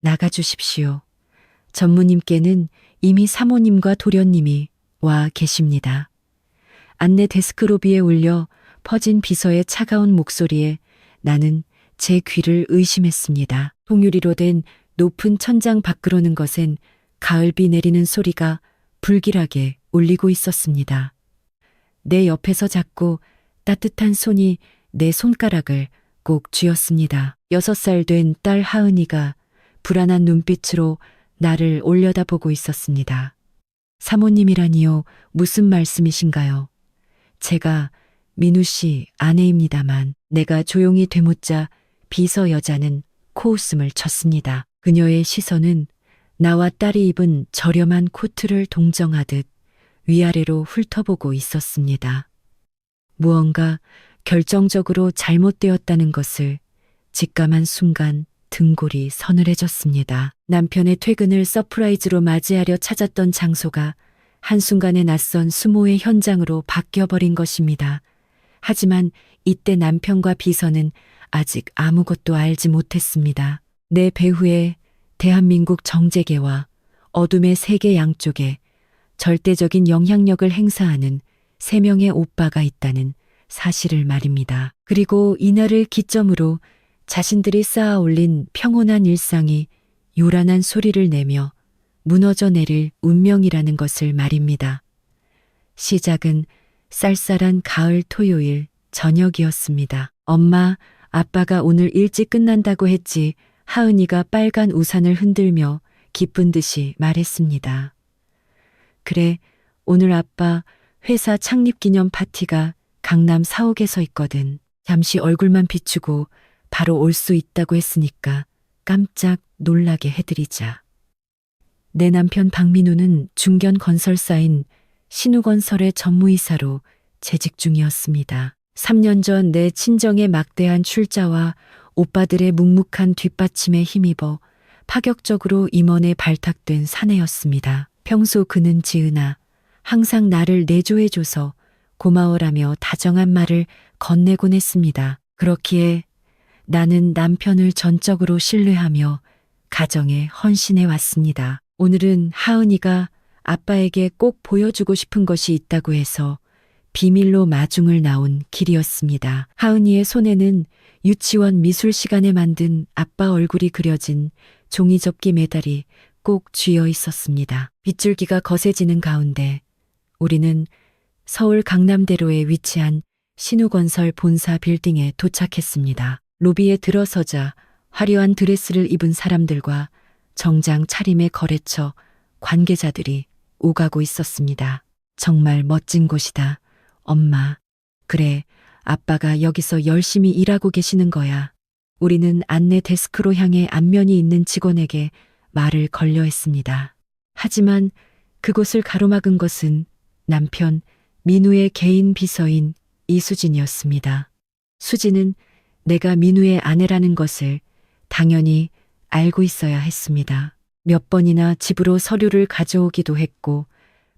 나가주십시오. 전무님께는 이미 사모님과 도련님이 와 계십니다. 안내 데스크 로비에 울려 퍼진 비서의 차가운 목소리에 나는 제 귀를 의심했습니다. 통유리로 된 높은 천장 밖으로는 것엔 가을비 내리는 소리가 불길하게 울리고 있었습니다. 내 옆에서 잡고 따뜻한 손이 내 손가락을 꼭 쥐었습니다. 6살 된 딸 하은이가 불안한 눈빛으로 나를 올려다보고 있었습니다. 사모님이라니요, 무슨 말씀이신가요? 제가 민우 씨 아내입니다만. 내가 조용히 되묻자 비서 여자는 코웃음을 쳤습니다. 그녀의 시선은 나와 딸이 입은 저렴한 코트를 동정하듯 위아래로 훑어보고 있었습니다. 무언가 결정적으로 잘못되었다는 것을 직감한 순간 등골이 서늘해졌습니다. 남편의 퇴근을 서프라이즈로 맞이하려 찾았던 장소가 한순간에 낯선 수모의 현장으로 바뀌어버린 것입니다. 하지만 이때 남편과 비서는 아직 아무것도 알지 못했습니다. 내 배후에 대한민국 정재계와 어둠의 세계 양쪽에 절대적인 영향력을 행사하는 3명의 오빠가 있다는 사실을 말입니다. 그리고 이날을 기점으로 자신들이 쌓아 올린 평온한 일상이 요란한 소리를 내며 무너져 내릴 운명이라는 것을 말입니다. 시작은 쌀쌀한 가을 토요일 저녁이었습니다. 엄마, 아빠가 오늘 일찍 끝난다고 했지. 하은이가 빨간 우산을 흔들며 기쁜 듯이 말했습니다. 그래, 오늘 아빠 회사 창립 기념 파티가 강남 사옥에서 있거든. 잠시 얼굴만 비추고 바로 올 수 있다고 했으니까 깜짝 놀라게 해드리자. 내 남편 박민우는 중견 건설사인 신우건설의 전무이사로 재직 중이었습니다. 3년 전 내 친정의 막대한 출자와 오빠들의 묵묵한 뒷받침에 힘입어 파격적으로 임원에 발탁된 사내였습니다. 평소 그는 지은아, 항상 나를 내조해줘서 고마워라며 다정한 말을 건네곤 했습니다. 그렇기에 나는 남편을 전적으로 신뢰하며 가정에 헌신해 왔습니다. 오늘은 하은이가 아빠에게 꼭 보여주고 싶은 것이 있다고 해서 비밀로 마중을 나온 길이었습니다. 하은이의 손에는 유치원 미술 시간에 만든 아빠 얼굴이 그려진 종이접기 메달이 꼭 쥐어 있었습니다. 빗줄기가 거세지는 가운데 우리는 서울 강남대로에 위치한 신우건설 본사 빌딩에 도착했습니다. 로비에 들어서자 화려한 드레스를 입은 사람들과 정장 차림의 거래처 관계자들이 오가고 있었습니다. 정말 멋진 곳이다. 엄마. 그래, 아빠가 여기서 열심히 일하고 계시는 거야. 우리는 안내 데스크로 향해 안면이 있는 직원에게 말을 걸려 했습니다. 하지만 그곳을 가로막은 것은 남편 민우의 개인 비서인 이수진이었습니다. 수진은 내가 민우의 아내라는 것을 당연히 알고 있어야 했습니다. 몇 번이나 집으로 서류를 가져오기도 했고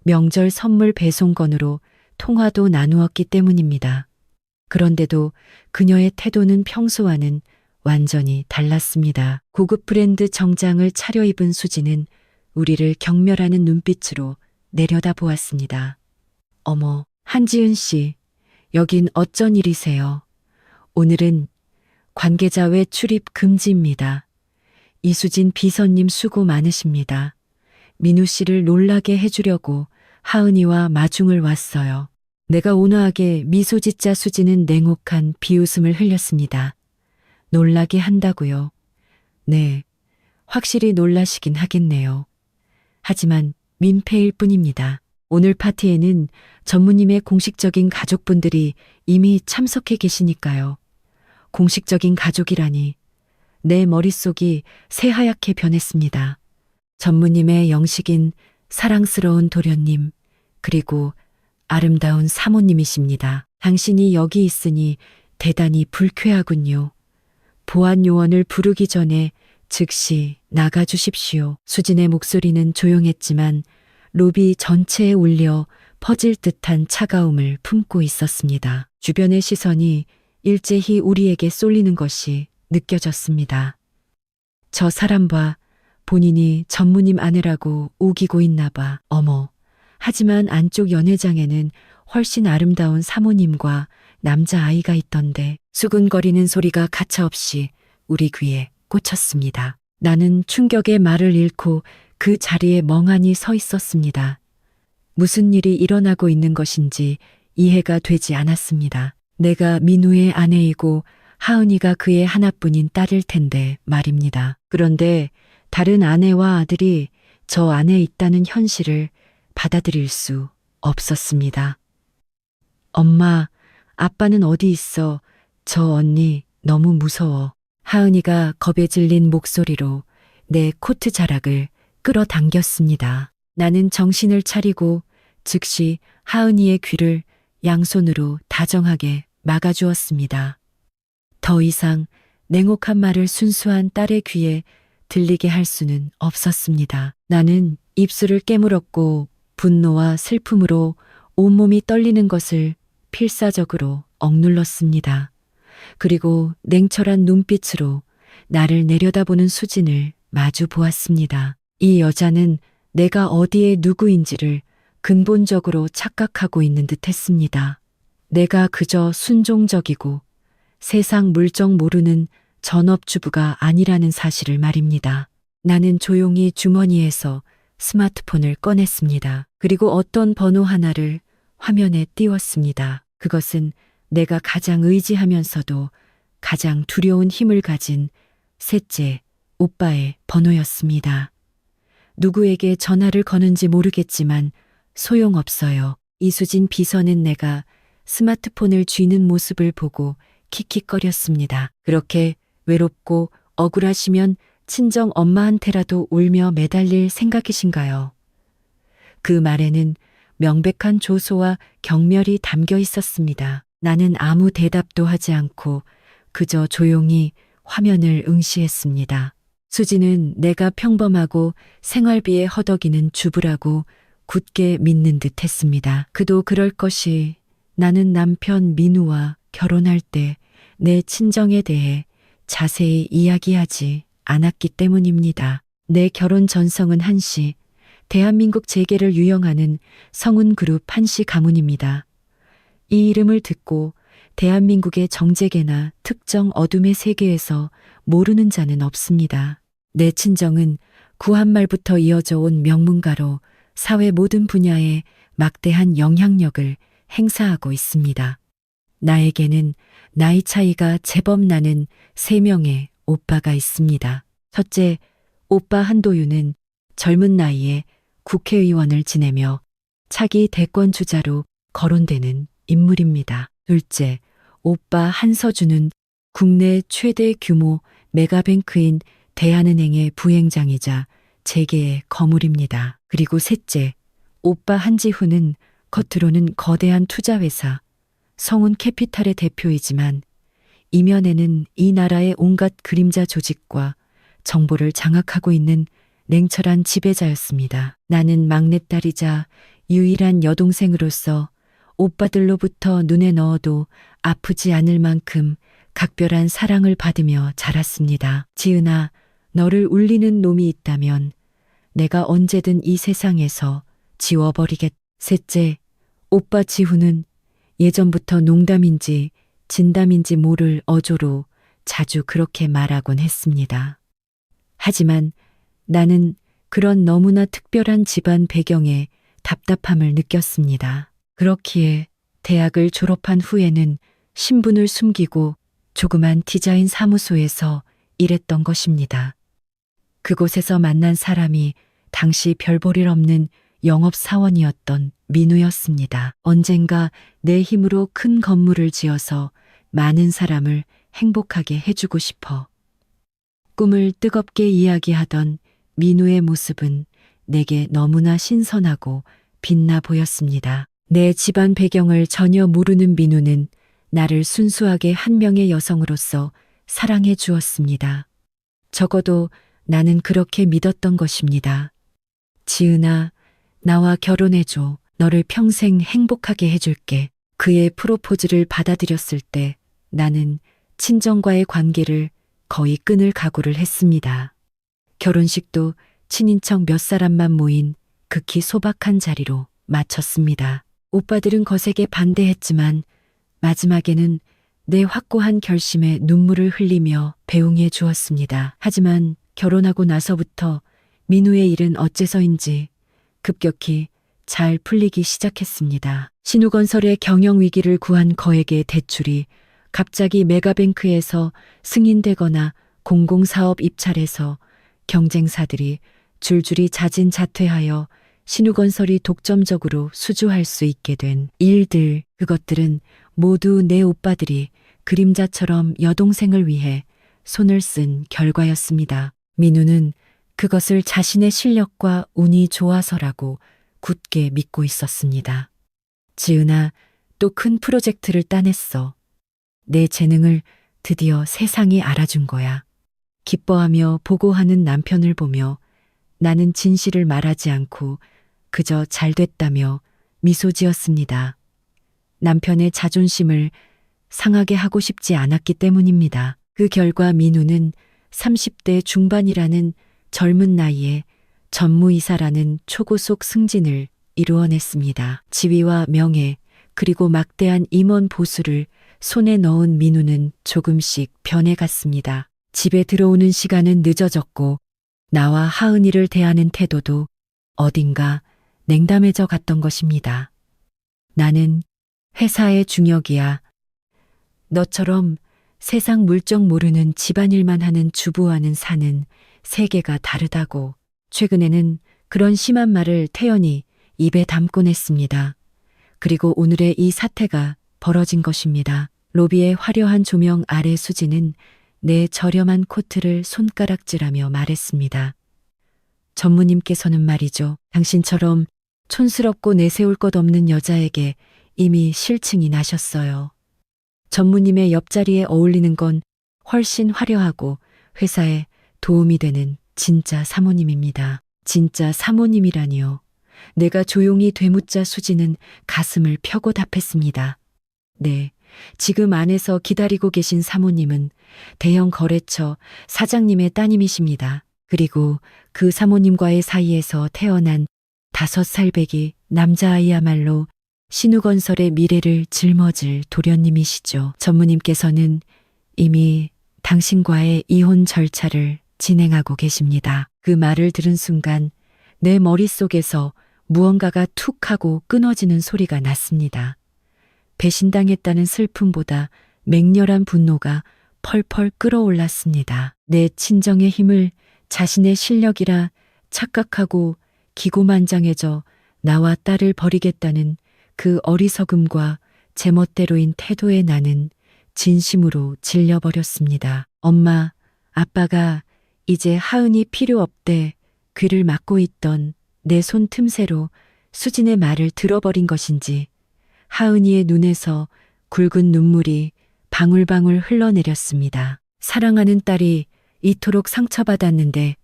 명절 선물 배송건으로 통화도 나누었기 때문입니다. 그런데도 그녀의 태도는 평소와는 완전히 달랐습니다. 고급 브랜드 정장을 차려입은 수지는 우리를 경멸하는 눈빛으로 내려다보았습니다. 어머, 한지은 씨, 여긴 어쩐 일이세요? 오늘은 관계자 외 출입 금지입니다. 이수진 비서님 수고 많으십니다. 민우 씨를 놀라게 해주려고 하은이와 마중을 왔어요. 내가 온화하게 미소 짓자 수지는 냉혹한 비웃음을 흘렸습니다. 놀라게 한다고요? 네, 확실히 놀라시긴 하겠네요. 하지만 민폐일 뿐입니다. 오늘 파티에는 전무님의 공식적인 가족분들이 이미 참석해 계시니까요. 공식적인 가족이라니 내 머릿속이 새하얗게 변했습니다. 전무님의 영식인 사랑스러운 도련님, 그리고 아름다운 사모님이십니다. 당신이 여기 있으니 대단히 불쾌하군요. 보안 요원을 부르기 전에 즉시 나가주십시오. 수진의 목소리는 조용했지만 로비 전체에 울려 퍼질 듯한 차가움을 품고 있었습니다. 주변의 시선이 일제히 우리에게 쏠리는 것이 느껴졌습니다. 저 사람 봐. 본인이 전무님 아내라고 우기고 있나 봐. 어머. 하지만 안쪽 연회장에는 훨씬 아름다운 사모님과 남자아이가 있던데 수근거리는 소리가 가차없이 우리 귀에 꽂혔습니다. 나는 충격의 말을 잃고 그 자리에 멍하니 서 있었습니다. 무슨 일이 일어나고 있는 것인지 이해가 되지 않았습니다. 내가 민우의 아내이고 하은이가 그의 하나뿐인 딸일 텐데 말입니다. 그런데 다른 아내와 아들이 저 안에 있다는 현실을 받아들일 수 없었습니다. 엄마, 아빠는 어디 있어? 저 언니 너무 무서워. 하은이가 겁에 질린 목소리로 내 코트 자락을 끌어당겼습니다. 나는 정신을 차리고 즉시 하은이의 귀를 양손으로 다정하게 막아주었습니다. 더 이상 냉혹한 말을 순수한 딸의 귀에 들리게 할 수는 없었습니다. 나는 입술을 깨물었고 분노와 슬픔으로 온몸이 떨리는 것을 필사적으로 억눌렀습니다. 그리고 냉철한 눈빛으로 나를 내려다보는 수진을 마주 보았습니다. 이 여자는 내가 어디에 누구인지를 근본적으로 착각하고 있는 듯 했습니다. 내가 그저 순종적이고 세상 물정 모르는 전업주부가 아니라는 사실을 말입니다. 나는 조용히 주머니에서 스마트폰을 꺼냈습니다. 그리고 어떤 번호 하나를 화면에 띄웠습니다. 그것은 내가 가장 의지하면서도 가장 두려운 힘을 가진 셋째 오빠의 번호였습니다. 누구에게 전화를 거는지 모르겠지만 소용없어요. 이수진 비서는 내가 스마트폰을 쥐는 모습을 보고 킥킥거렸습니다. 그렇게 외롭고 억울하시면 친정 엄마한테라도 울며 매달릴 생각이신가요? 그 말에는 명백한 조소와 경멸이 담겨 있었습니다. 나는 아무 대답도 하지 않고 그저 조용히 화면을 응시했습니다. 수지는 내가 평범하고 생활비에 허덕이는 주부라고 굳게 믿는 듯 했습니다. 그도 그럴 것이 나는 남편 민우와 결혼할 때 내 친정에 대해 자세히 이야기하지 않았기 때문입니다. 내 결혼 전성은 한씨, 대한민국 재계를 유영하는 성운그룹 한씨 가문입니다. 이 이름을 듣고 대한민국의 정재계나 특정 어둠의 세계에서 모르는 자는 없습니다. 내 친정은 구한말부터 이어져 온 명문가로 사회 모든 분야에 막대한 영향력을 행사하고 있습니다. 나에게는 나이 차이가 제법 나는 3명의 오빠가 있습니다. 첫째, 오빠 한도윤은 젊은 나이에 국회의원을 지내며 차기 대권 주자로 거론되는 인물입니다. 둘째, 오빠 한서준은 국내 최대 규모 메가뱅크인 대한은행의 부행장이자 재계의 거물입니다. 그리고 셋째, 오빠 한지훈은 겉으로는 거대한 투자회사 성운캐피탈의 대표이지만 이면에는 이 나라의 온갖 그림자 조직과 정보를 장악하고 있는 냉철한 지배자였습니다. 나는 막내딸이자 유일한 여동생으로서 오빠들로부터 눈에 넣어도 아프지 않을 만큼 각별한 사랑을 받으며 자랐습니다. 지은아, 너를 울리는 놈이 있다면 내가 언제든 이 세상에서 지워버리겠. 셋째, 오빠 지훈은 예전부터 농담인지 진담인지 모를 어조로 자주 그렇게 말하곤 했습니다. 하지만 나는 그런 너무나 특별한 집안 배경에 답답함을 느꼈습니다. 그렇기에 대학을 졸업한 후에는 신분을 숨기고 조그만 디자인 사무소에서 일했던 것입니다. 그곳에서 만난 사람이 당시 별 볼 일 없는 영업사원이었던 민우였습니다. 언젠가 내 힘으로 큰 건물을 지어서 많은 사람을 행복하게 해주고 싶어. 꿈을 뜨겁게 이야기하던 민우의 모습은 내게 너무나 신선하고 빛나 보였습니다. 내 집안 배경을 전혀 모르는 민우는 나를 순수하게 한 명의 여성으로서 사랑해 주었습니다. 적어도 나는 그렇게 믿었던 것입니다. 지은아, 나와 결혼해줘. 너를 평생 행복하게 해줄게. 그의 프로포즈를 받아들였을 때 나는 친정과의 관계를 거의 끊을 각오를 했습니다. 결혼식도 친인척 몇 사람만 모인 극히 소박한 자리로 마쳤습니다. 오빠들은 거세게 반대했지만 마지막에는 내 확고한 결심에 눈물을 흘리며 배웅해 주었습니다. 하지만 결혼하고 나서부터 민우의 일은 어째서인지 급격히 잘 풀리기 시작했습니다. 신우건설의 경영 위기를 구한 거액의 대출이 갑자기 메가뱅크에서 승인되거나 공공사업 입찰에서 경쟁사들이 줄줄이 자진자퇴하여 신우건설이 독점적으로 수주할 수 있게 된 일들, 그것들은 모두 내 오빠들이 그림자처럼 여동생을 위해 손을 쓴 결과였습니다. 민우는 그것을 자신의 실력과 운이 좋아서라고 굳게 믿고 있었습니다. 지은아, 또 큰 프로젝트를 따냈어. 내 재능을 드디어 세상이 알아준 거야. 기뻐하며 보고하는 남편을 보며 나는 진실을 말하지 않고 그저 잘 됐다며 미소 지었습니다. 남편의 자존심을 상하게 하고 싶지 않았기 때문입니다. 그 결과 민우는 30대 중반이라는 젊은 나이에 전무이사라는 초고속 승진을 이루어냈습니다. 지위와 명예 그리고 막대한 임원 보수를 손에 넣은 민우는 조금씩 변해갔습니다. 집에 들어오는 시간은 늦어졌고 나와 하은이를 대하는 태도도 어딘가 냉담해져 갔던 것입니다. 나는 회사의 중역이야. 너처럼 세상 물정 모르는 집안일만 하는 주부와는 사는 세계가 다르다고. 최근에는 그런 심한 말을 태연히 입에 담곤 했습니다. 그리고 오늘의 이 사태가 벌어진 것입니다. 로비의 화려한 조명 아래 수지는 내 저렴한 코트를 손가락질하며 말했습니다. 전무님께서는 말이죠. 당신처럼 촌스럽고 내세울 것 없는 여자에게 이미 실증이 나셨어요. 전무님의 옆자리에 어울리는 건 훨씬 화려하고 회사에 도움이 되는 진짜 사모님입니다. 진짜 사모님이라니요. 내가 조용히 되묻자 수지는 가슴을 펴고 답했습니다. 네, 지금 안에서 기다리고 계신 사모님은 대형 거래처 사장님의 따님이십니다. 그리고 그 사모님과의 사이에서 태어난 5살배기 남자아이야말로 신우건설의 미래를 짊어질 도련님이시죠. 전무님께서는 이미 당신과의 이혼 절차를 진행하고 계십니다. 그 말을 들은 순간 내 머릿속에서 무언가가 툭 하고 끊어지는 소리가 났습니다. 배신당했다는 슬픔보다 맹렬한 분노가 펄펄 끓어올랐습니다. 내 친정의 힘을 자신의 실력이라 착각하고 기고만장해져 나와 딸을 버리겠다는 그 어리석음과 제멋대로인 태도에 나는 진심으로 질려버렸습니다. 엄마, 아빠가 이제 하은이 필요 없대 귀를 막고 있던 내 손 틈새로 수진의 말을 들어버린 것인지 하은이의 눈에서 굵은 눈물이 방울방울 흘러내렸습니다. 사랑하는 딸이 이토록 상처받았는데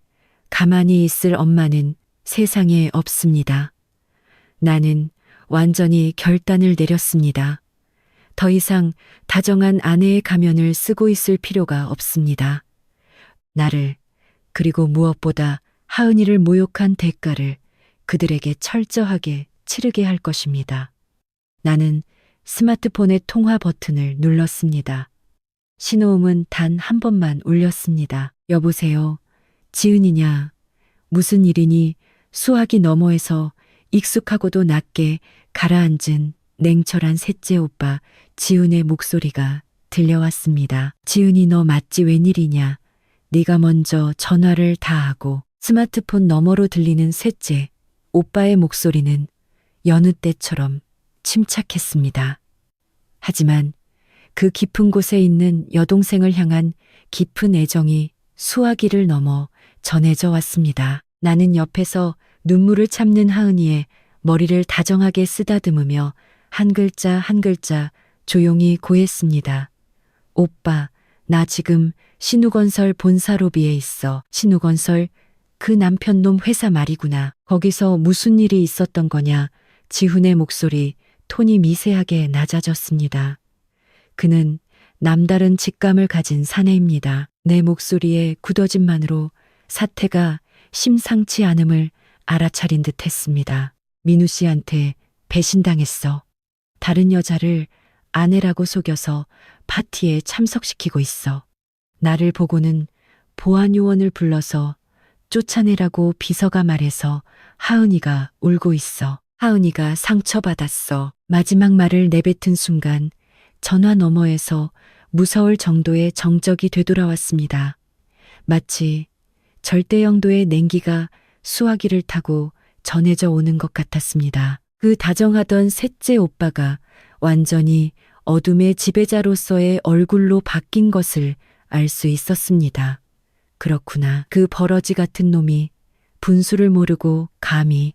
가만히 있을 엄마는 세상에 없습니다. 나는 완전히 결단을 내렸습니다. 더 이상 다정한 아내의 가면을 쓰고 있을 필요가 없습니다. 나를, 그리고 무엇보다 하은이를 모욕한 대가를 그들에게 철저하게 치르게 할 것입니다. 나는 스마트폰의 통화 버튼을 눌렀습니다. 신호음은 단 한 번만 울렸습니다. 여보세요. 지은이냐? 무슨 일이니? 수화기 너머에서 익숙하고도 낮게 가라앉은 냉철한 셋째 오빠 지은의 목소리가 들려왔습니다. 지은이 너 맞지 웬일이냐? 네가 먼저 전화를 다 하고. 스마트폰 너머로 들리는 셋째 오빠의 목소리는 여느 때처럼 침착했습니다. 하지만 그 깊은 곳에 있는 여동생을 향한 깊은 애정이 수화기를 넘어 전해져 왔습니다. 나는 옆에서 눈물을 참는 하은이의 머리를 다정하게 쓰다듬으며 한 글자 한 글자 조용히 고했습니다. 오빠, 나 지금 신우건설 본사 로비에 있어. 신우건설, 그 남편놈 회사 말이구나. 거기서 무슨 일이 있었던 거냐? 지훈의 목소리, 톤이 미세하게 낮아졌습니다. 그는 남다른 직감을 가진 사내입니다. 내 목소리의 굳어짐만으로 사태가 심상치 않음을 알아차린 듯 했습니다. 민우 씨한테 배신당했어. 다른 여자를 아내라고 속여서 파티에 참석시키고 있어. 나를 보고는 보안요원을 불러서 쫓아내라고 비서가 말해서 하은이가 울고 있어. 하은이가 상처받았어. 마지막 말을 내뱉은 순간 전화 너머에서 무서울 정도의 정적이 되돌아왔습니다. 마치 절대영도의 냉기가 수화기를 타고 전해져 오는 것 같았습니다. 그 다정하던 셋째 오빠가 완전히 어둠의 지배자로서의 얼굴로 바뀐 것을 알 수 있었습니다. 그렇구나. 그 버러지 같은 놈이 분수를 모르고 감히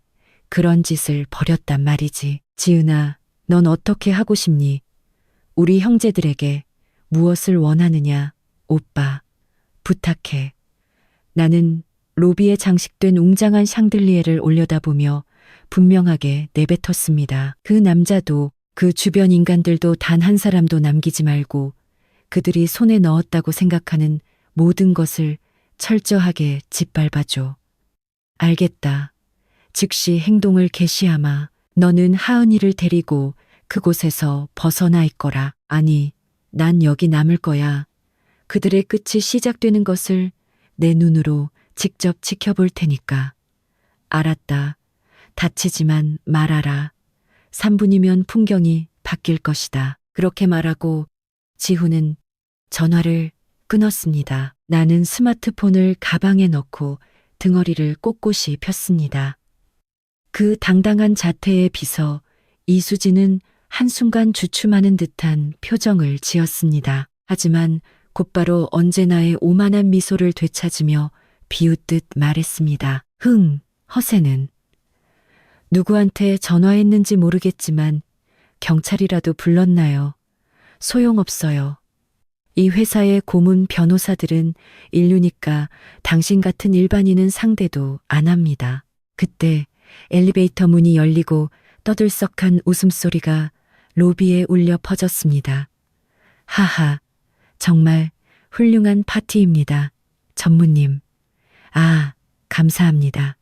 그런 짓을 벌였단 말이지. 지은아, 넌 어떻게 하고 싶니? 우리 형제들에게 무엇을 원하느냐? 오빠, 부탁해. 나는 로비에 장식된 웅장한 샹들리에를 올려다보며 분명하게 내뱉었습니다. 그 남자도 그 주변 인간들도 단 한 사람도 남기지 말고 그들이 손에 넣었다고 생각하는 모든 것을 철저하게 짓밟아줘. 알겠다. 즉시 행동을 개시하마. 너는 하은이를 데리고 그곳에서 벗어나 있거라. 아니, 난 여기 남을 거야. 그들의 끝이 시작되는 것을 내 눈으로 직접 지켜볼 테니까. 알았다. 다치지만 말아라. 3분이면 풍경이 바뀔 것이다. 그렇게 말하고 지훈은 전화를 끊었습니다. 나는 스마트폰을 가방에 넣고 등허리를 꼿꼿이 폈습니다. 그 당당한 자태에 비서 이수진은 한순간 주춤하는 듯한 표정을 지었습니다. 하지만 곧바로 언제나의 오만한 미소를 되찾으며 비웃듯 말했습니다. 허세는. 누구한테 전화했는지 모르겠지만 경찰이라도 불렀나요? 소용없어요. 이 회사의 고문 변호사들은 인류니까 당신 같은 일반인은 상대도 안 합니다. 그때 엘리베이터 문이 열리고 떠들썩한 웃음소리가 로비에 울려 퍼졌습니다. 하하, 정말 훌륭한 파티입니다. 전무님. 아, 감사합니다.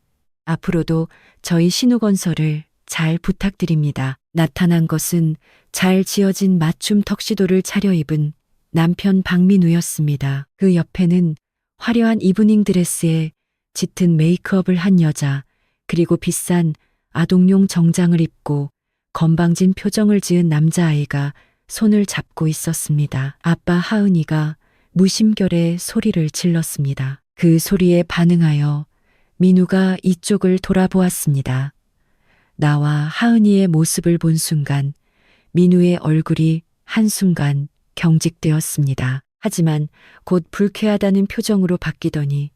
앞으로도 저희 신우건설을 잘 부탁드립니다. 나타난 것은 잘 지어진 맞춤 턱시도를 차려입은 남편 박민우였습니다. 그 옆에는 화려한 이브닝 드레스에 짙은 메이크업을 한 여자, 그리고 비싼 아동용 정장을 입고 건방진 표정을 지은 남자아이가 손을 잡고 있었습니다. 아빠 하은이가 무심결에 소리를 질렀습니다. 그 소리에 반응하여 민우가 이쪽을 돌아보았습니다. 나와 하은이의 모습을 본 순간 민우의 얼굴이 한순간 경직되었습니다. 하지만 곧 불쾌하다는 표정으로 바뀌더니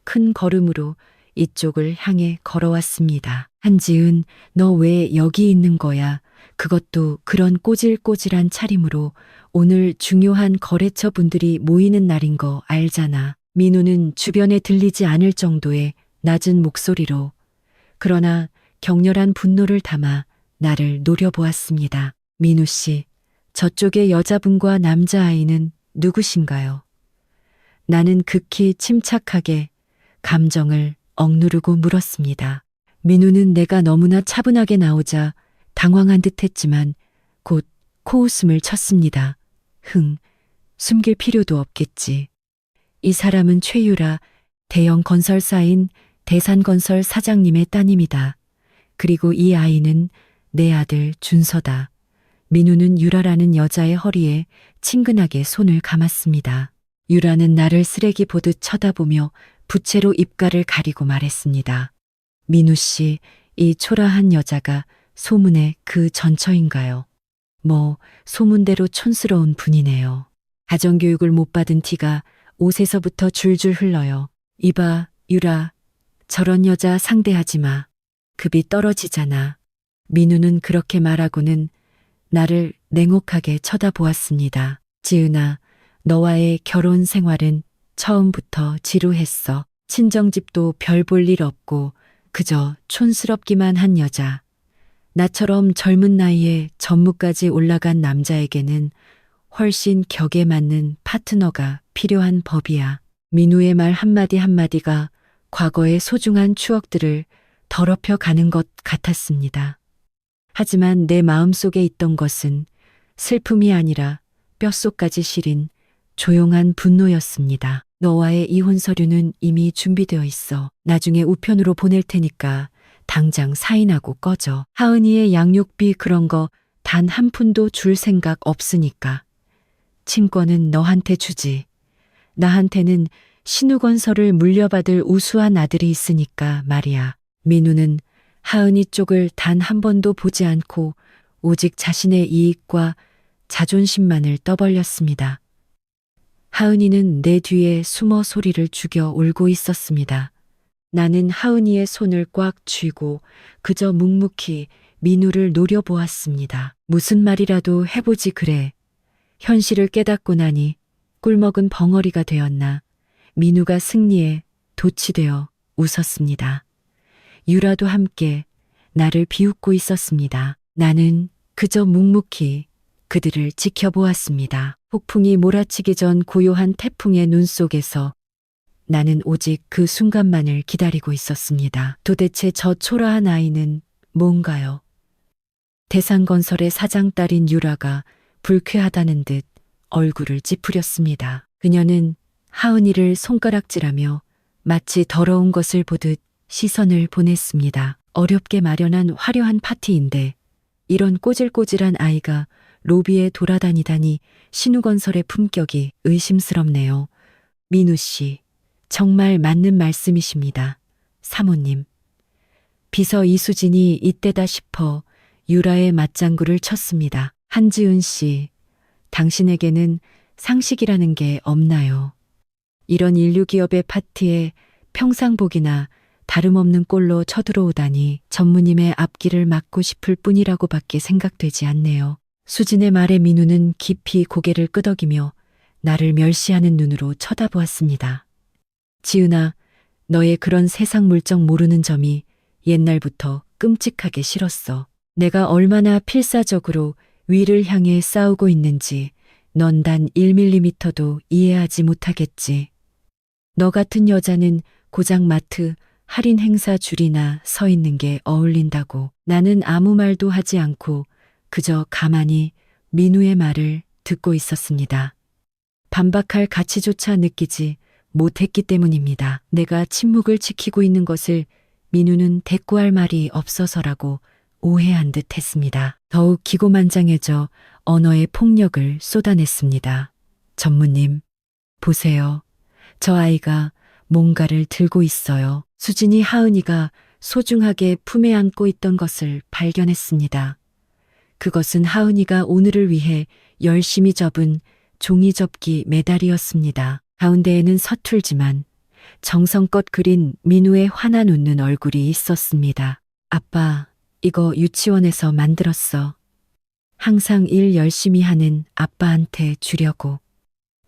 큰 걸음으로 이쪽을 향해 걸어왔습니다. 한지은, 너 왜 여기 있는 거야? 그것도 그런 꼬질꼬질한 차림으로. 오늘 중요한 거래처 분들이 모이는 날인 거 알잖아. 민우는 주변에 들리지 않을 정도의 낮은 목소리로, 그러나 격렬한 분노를 담아 나를 노려보았습니다. 민우 씨, 저쪽의 여자분과 남자아이는 누구신가요? 나는 극히 침착하게 감정을 억누르고 물었습니다. 민우는 내가 너무나 차분하게 나오자 당황한 듯 했지만 곧 코웃음을 쳤습니다. 숨길 필요도 없겠지. 이 사람은 최유라, 대형 건설사인 대산건설 사장님의 따님이다. 그리고 이 아이는 내 아들 준서다. 민우는 유라라는 여자의 허리에 친근하게 손을 감았습니다. 유라는 나를 쓰레기 보듯 쳐다보며 부채로 입가를 가리고 말했습니다. 민우 씨, 이 초라한 여자가 소문의 그 전처인가요? 소문대로 촌스러운 분이네요. 가정교육을 못 받은 티가 옷에서부터 줄줄 흘러요. 이봐, 유라. 저런 여자 상대하지 마. 급이 떨어지잖아. 민우는 그렇게 말하고는 나를 냉혹하게 쳐다보았습니다. 지은아, 너와의 결혼 생활은 처음부터 지루했어. 친정집도 별 볼 일 없고 그저 촌스럽기만 한 여자. 나처럼 젊은 나이에 전무까지 올라간 남자에게는 훨씬 격에 맞는 파트너가 필요한 법이야. 민우의 말 한마디 한마디가 과거의 소중한 추억들을 더럽혀 가는 것 같았습니다. 하지만 내 마음속에 있던 것은 슬픔이 아니라 뼛속까지 시린 조용한 분노였습니다. 너와의 이혼 서류는 이미 준비되어 있어. 나중에 우편으로 보낼 테니까 당장 사인하고 꺼져. 하은이의 양육비 그런 거 단 한 푼도 줄 생각 없으니까. 친권은 너한테 주지. 나한테는 신우건설을 물려받을 우수한 아들이 있으니까 말이야. 민우는 하은이 쪽을 단 한 번도 보지 않고 오직 자신의 이익과 자존심만을 떠벌렸습니다. 하은이는 내 뒤에 숨어 소리를 죽여 울고 있었습니다. 나는 하은이의 손을 꽉 쥐고 그저 묵묵히 민우를 노려보았습니다. 무슨 말이라도 해보지 그래. 현실을 깨닫고 나니 꿀먹은 벙어리가 되었나 민우가 승리에 도취되어 웃었습니다. 유라도 함께 나를 비웃고 있었습니다. 나는 그저 묵묵히 그들을 지켜보았습니다. 폭풍이 몰아치기 전 고요한 태풍의 눈 속에서 나는 오직 그 순간만을 기다리고 있었습니다. 도대체 저 초라한 아이는 뭔가요? 대상건설의 사장 딸인 유라가 불쾌하다는 듯 얼굴을 찌푸렸습니다. 그녀는 하은이를 손가락질하며 마치 더러운 것을 보듯 시선을 보냈습니다. 어렵게 마련한 화려한 파티인데 이런 꼬질꼬질한 아이가 로비에 돌아다니다니 신우건설의 품격이 의심스럽네요. 민우 씨, 정말 맞는 말씀이십니다. 사모님. 비서 이수진이 이때다 싶어 유라의 맞장구를 쳤습니다. 한지은 씨, 당신에게는 상식이라는 게 없나요? 이런 인류기업의 파티에 평상복이나 다름없는 꼴로 쳐들어오다니 전무님의 앞길을 막고 싶을 뿐이라고밖에 생각되지 않네요. 수진의 말에 민우는 깊이 고개를 끄덕이며 나를 멸시하는 눈으로 쳐다보았습니다. 지은아, 너의 그런 세상 물정 모르는 점이 옛날부터 끔찍하게 싫었어. 내가 얼마나 필사적으로 위를 향해 싸우고 있는지 넌 단 1mm도 이해하지 못하겠지. 너 같은 여자는 고작 마트 할인 행사 줄이나 서 있는 게 어울린다고. 나는 아무 말도 하지 않고 그저 가만히 민우의 말을 듣고 있었습니다. 반박할 가치조차 느끼지 못했기 때문입니다. 내가 침묵을 지키고 있는 것을 민우는 대꾸할 말이 없어서라고 오해한 듯 했습니다. 더욱 기고만장해져 언어의 폭력을 쏟아냈습니다. 전무님, 보세요. 저 아이가 뭔가를 들고 있어요. 수진이 하은이가 소중하게 품에 안고 있던 것을 발견했습니다. 그것은 하은이가 오늘을 위해 열심히 접은 종이접기 메달이었습니다. 가운데에는 서툴지만 정성껏 그린 민우의 환한 웃는 얼굴이 있었습니다. 아빠, 이거 유치원에서 만들었어. 항상 일 열심히 하는 아빠한테 주려고.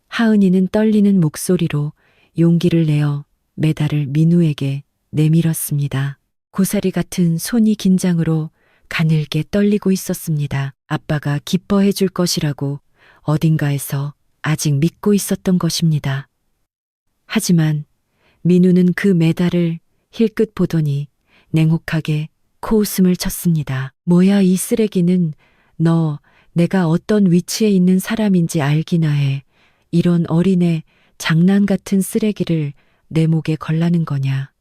하은이는 떨리는 목소리로 용기를 내어 메달을 민우에게 내밀었습니다. 고사리 같은 손이 긴장으로 가늘게 떨리고 있었습니다. 아빠가 기뻐해 줄 것이라고 어딘가에서 아직 믿고 있었던 것입니다. 하지만 민우는 그 메달을 힐끗 보더니 냉혹하게 코웃음을 쳤습니다. 뭐야 이 쓰레기는 너 내가 어떤 위치에 있는 사람인지 알기나 해. 이런 어린애 장난 같은 쓰레기를 내 목에 걸라는 거냐.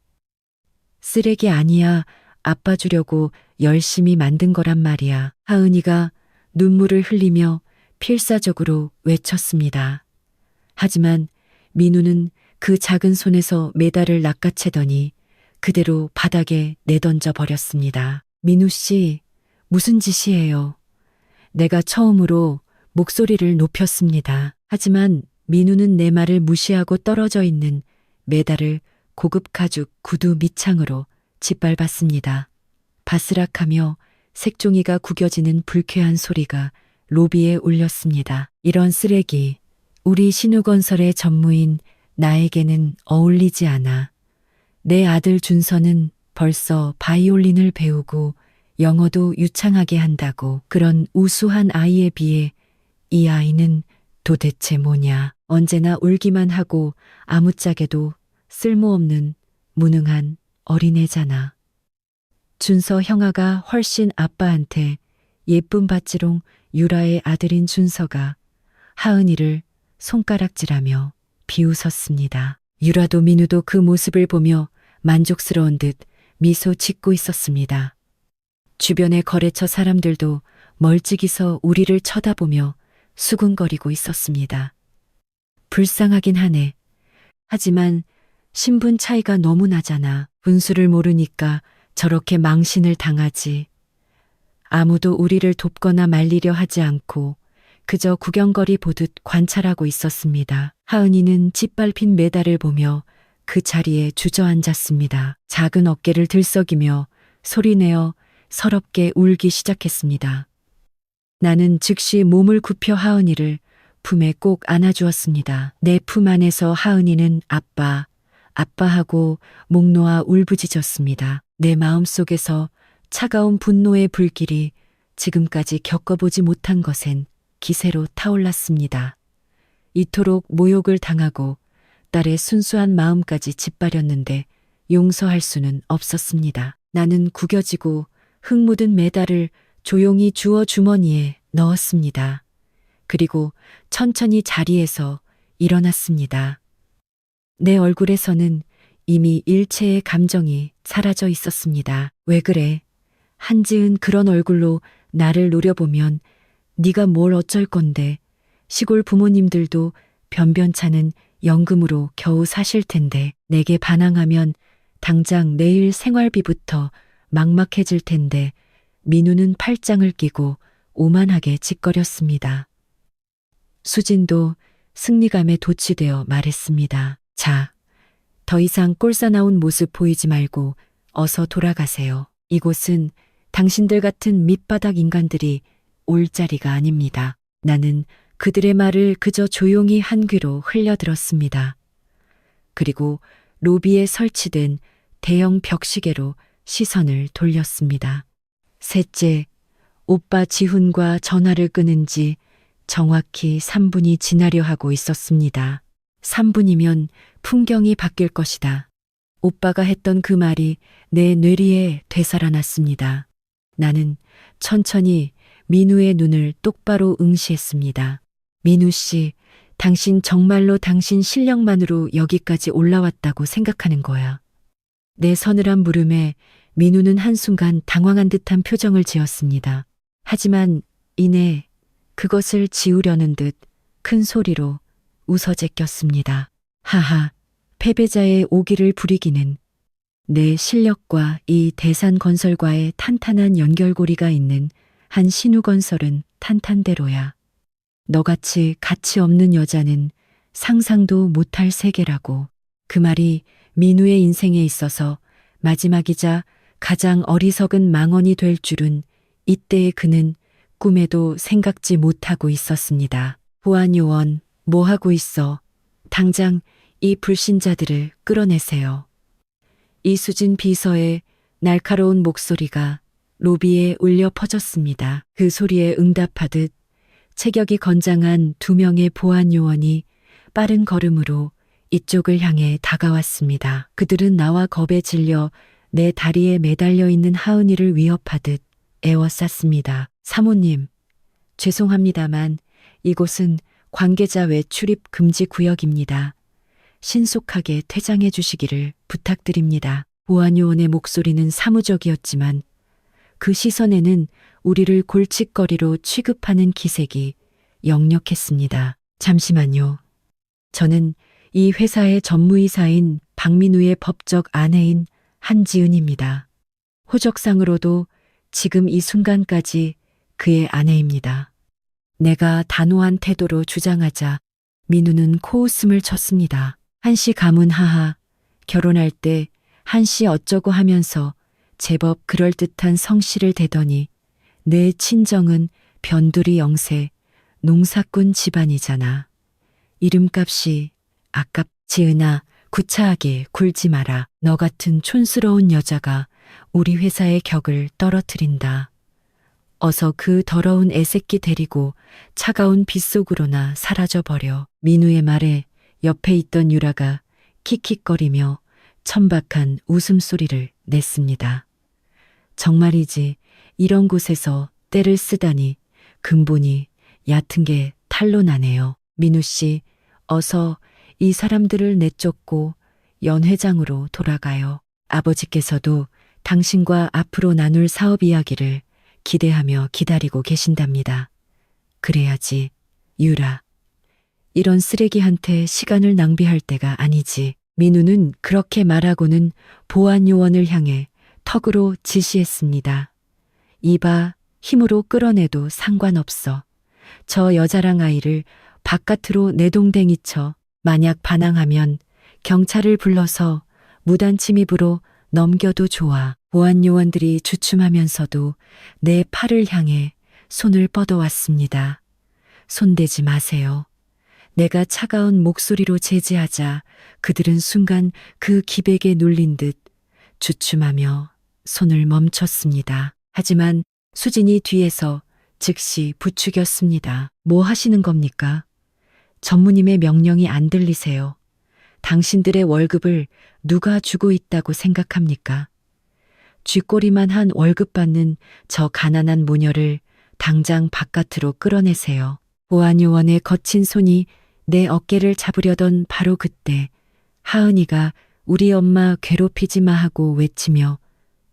쓰레기 아니야. 아빠 주려고 열심히 만든 거란 말이야. 하은이가 눈물을 흘리며 필사적으로 외쳤습니다. 하지만 민우는 그 작은 손에서 메달을 낚아채더니 그대로 바닥에 내던져 버렸습니다. 민우 씨, 무슨 짓이에요? 내가 처음으로 목소리를 높였습니다. 하지만 민우는 내 말을 무시하고 떨어져 있는 메달을 고급 가죽 구두 밑창으로 짓밟았습니다. 바스락하며 색종이가 구겨지는 불쾌한 소리가 로비에 울렸습니다. 이런 쓰레기, 우리 신우건설의 전무인 나에게는 어울리지 않아. 내 아들 준서는 벌써 바이올린을 배우고 영어도 유창하게 한다고. 그런 우수한 아이에 비해 이 아이는 도대체 뭐냐. 언제나 울기만 하고 아무짝에도 쓸모없는 무능한 어린애잖아. 준서 형아가 훨씬 아빠한테 예쁨 받지롱. 유라의 아들인 준서가 하은이를 손가락질하며 비웃었습니다. 유라도 민우도 그 모습을 보며 만족스러운 듯 미소 짓고 있었습니다. 주변의 거래처 사람들도 멀찍이서 우리를 쳐다보며 수군거리고 있었습니다. 불쌍하긴 하네. 하지만 신분 차이가 너무 나잖아. 분수를 모르니까 저렇게 망신을 당하지. 아무도 우리를 돕거나 말리려 하지 않고 그저 구경거리 보듯 관찰하고 있었습니다. 하은이는 짓밟힌 메달을 보며 그 자리에 주저앉았습니다. 작은 어깨를 들썩이며 소리내어 서럽게 울기 시작했습니다. 나는 즉시 몸을 굽혀 하은이를 품에 꼭 안아주었습니다. 내 품 안에서 하은이는 아빠, 아빠하고 목 놓아 울부짖었습니다. 내 마음속에서 차가운 분노의 불길이 지금까지 겪어보지 못한 것엔 기세로 타올랐습니다. 이토록 모욕을 당하고 딸의 순수한 마음까지 짓밟았는데 용서할 수는 없었습니다. 나는 구겨지고 흙 묻은 메달을 조용히 주워 주머니에 넣었습니다. 그리고 천천히 자리에서 일어났습니다. 내 얼굴에서는 이미 일체의 감정이 사라져 있었습니다. 왜 그래? 한지은 그런 얼굴로 나를 노려보면 네가 뭘 어쩔 건데. 시골 부모님들도 변변찮은 연금으로 겨우 사실 텐데 내게 반항하면 당장 내일 생활비부터 막막해질 텐데. 민우는 팔짱을 끼고 오만하게 짓거렸습니다. 수진도 승리감에 도취되어 말했습니다. 자, 더 이상 꼴사나운 모습 보이지 말고 어서 돌아가세요. 이곳은 당신들 같은 밑바닥 인간들이 올 자리가 아닙니다. 나는 그들의 말을 그저 조용히 한 귀로 흘려들었습니다. 그리고 로비에 설치된 대형 벽시계로 시선을 돌렸습니다. 셋째, 오빠 지훈과 전화를 끊은 지 정확히 3분이 지나려 하고 있었습니다. 3분이면 풍경이 바뀔 것이다. 오빠가 했던 그 말이 내 뇌리에 되살아났습니다. 나는 천천히 민우의 눈을 똑바로 응시했습니다. 민우 씨, 당신 정말로 당신 실력만으로 여기까지 올라왔다고 생각하는 거야. 내 서늘한 물음에 민우는 한순간 당황한 듯한 표정을 지었습니다. 하지만 이내 그것을 지우려는 듯 큰 소리로 웃어 제꼈습니다. 하하, 패배자의 오기를 부리기는 내 실력과 이 대산건설과의 탄탄한 연결고리가 있는 한 신우건설은 탄탄대로야. 너같이 가치 없는 여자는 상상도 못할 세계라고. 그 말이 민우의 인생에 있어서 마지막이자 가장 어리석은 망언이 될 줄은 이때의 그는 꿈에도 생각지 못하고 있었습니다. 보안요원, 뭐 하고 있어? 당장 이 불신자들을 끌어내세요. 이수진 비서의 날카로운 목소리가 로비에 울려 퍼졌습니다. 그 소리에 응답하듯 체격이 건장한 2명의 보안 요원이 빠른 걸음으로 이쪽을 향해 다가왔습니다. 그들은 나와 겁에 질려 내 다리에 매달려 있는 하은이를 위협하듯 에워쌌습니다. 사모님, 죄송합니다만 이곳은 관계자 외출입 금지 구역입니다. 신속하게 퇴장해 주시기를 부탁드립니다. 보안요원의 목소리는 사무적이었지만 그 시선에는 우리를 골칫거리로 취급하는 기색이 역력했습니다. 잠시만요. 저는 이 회사의 전무이사인 박민우의 법적 아내인 한지은입니다. 호적상으로도 지금 이 순간까지 그의 아내입니다. 내가 단호한 태도로 주장하자 민우는 코웃음을 쳤습니다. 한씨 가문 하하, 결혼할 때 한씨 어쩌고 하면서 제법 그럴듯한 성씨를 대더니 내 친정은 변두리 영세, 농사꾼 집안이잖아. 이름값이 지은아, 구차하게 굴지 마라. 너 같은 촌스러운 여자가 우리 회사의 격을 떨어뜨린다. 어서 그 더러운 애새끼 데리고 차가운 빗속으로나 사라져버려. 민우의 말에 옆에 있던 유라가 킥킥거리며 천박한 웃음소리를 냈습니다. 정말이지 이런 곳에서 때를 쓰다니 근본이 얕은 게 탄로나네요. 민우 씨, 어서 이 사람들을 내쫓고 연회장으로 돌아가요. 아버지께서도 당신과 앞으로 나눌 사업 이야기를 기대하며 기다리고 계신답니다. 그래야지, 유라. 이런 쓰레기한테 시간을 낭비할 때가 아니지. 민우는 그렇게 말하고는 보안 요원을 향해 턱으로 지시했습니다. 이봐, 힘으로 끌어내도 상관없어. 저 여자랑 아이를 바깥으로 내동댕이쳐. 만약 반항하면 경찰을 불러서 무단 침입으로 넘겨도 좋아. 보안 요원들이 주춤하면서도 내 팔을 향해 손을 뻗어왔습니다. 손대지 마세요. 내가 차가운 목소리로 제지하자 그들은 순간 그 기백에 눌린 듯 주춤하며 손을 멈췄습니다. 하지만 수진이 뒤에서 즉시 부추겼습니다. 뭐 하시는 겁니까? 전무님의 명령이 안 들리세요. 당신들의 월급을 누가 주고 있다고 생각합니까? 쥐꼬리만 한 월급 받는 저 가난한 모녀를 당장 바깥으로 끌어내세요. 보안요원의 거친 손이 내 어깨를 잡으려던 바로 그때 하은이가 우리 엄마 괴롭히지 마 하고 외치며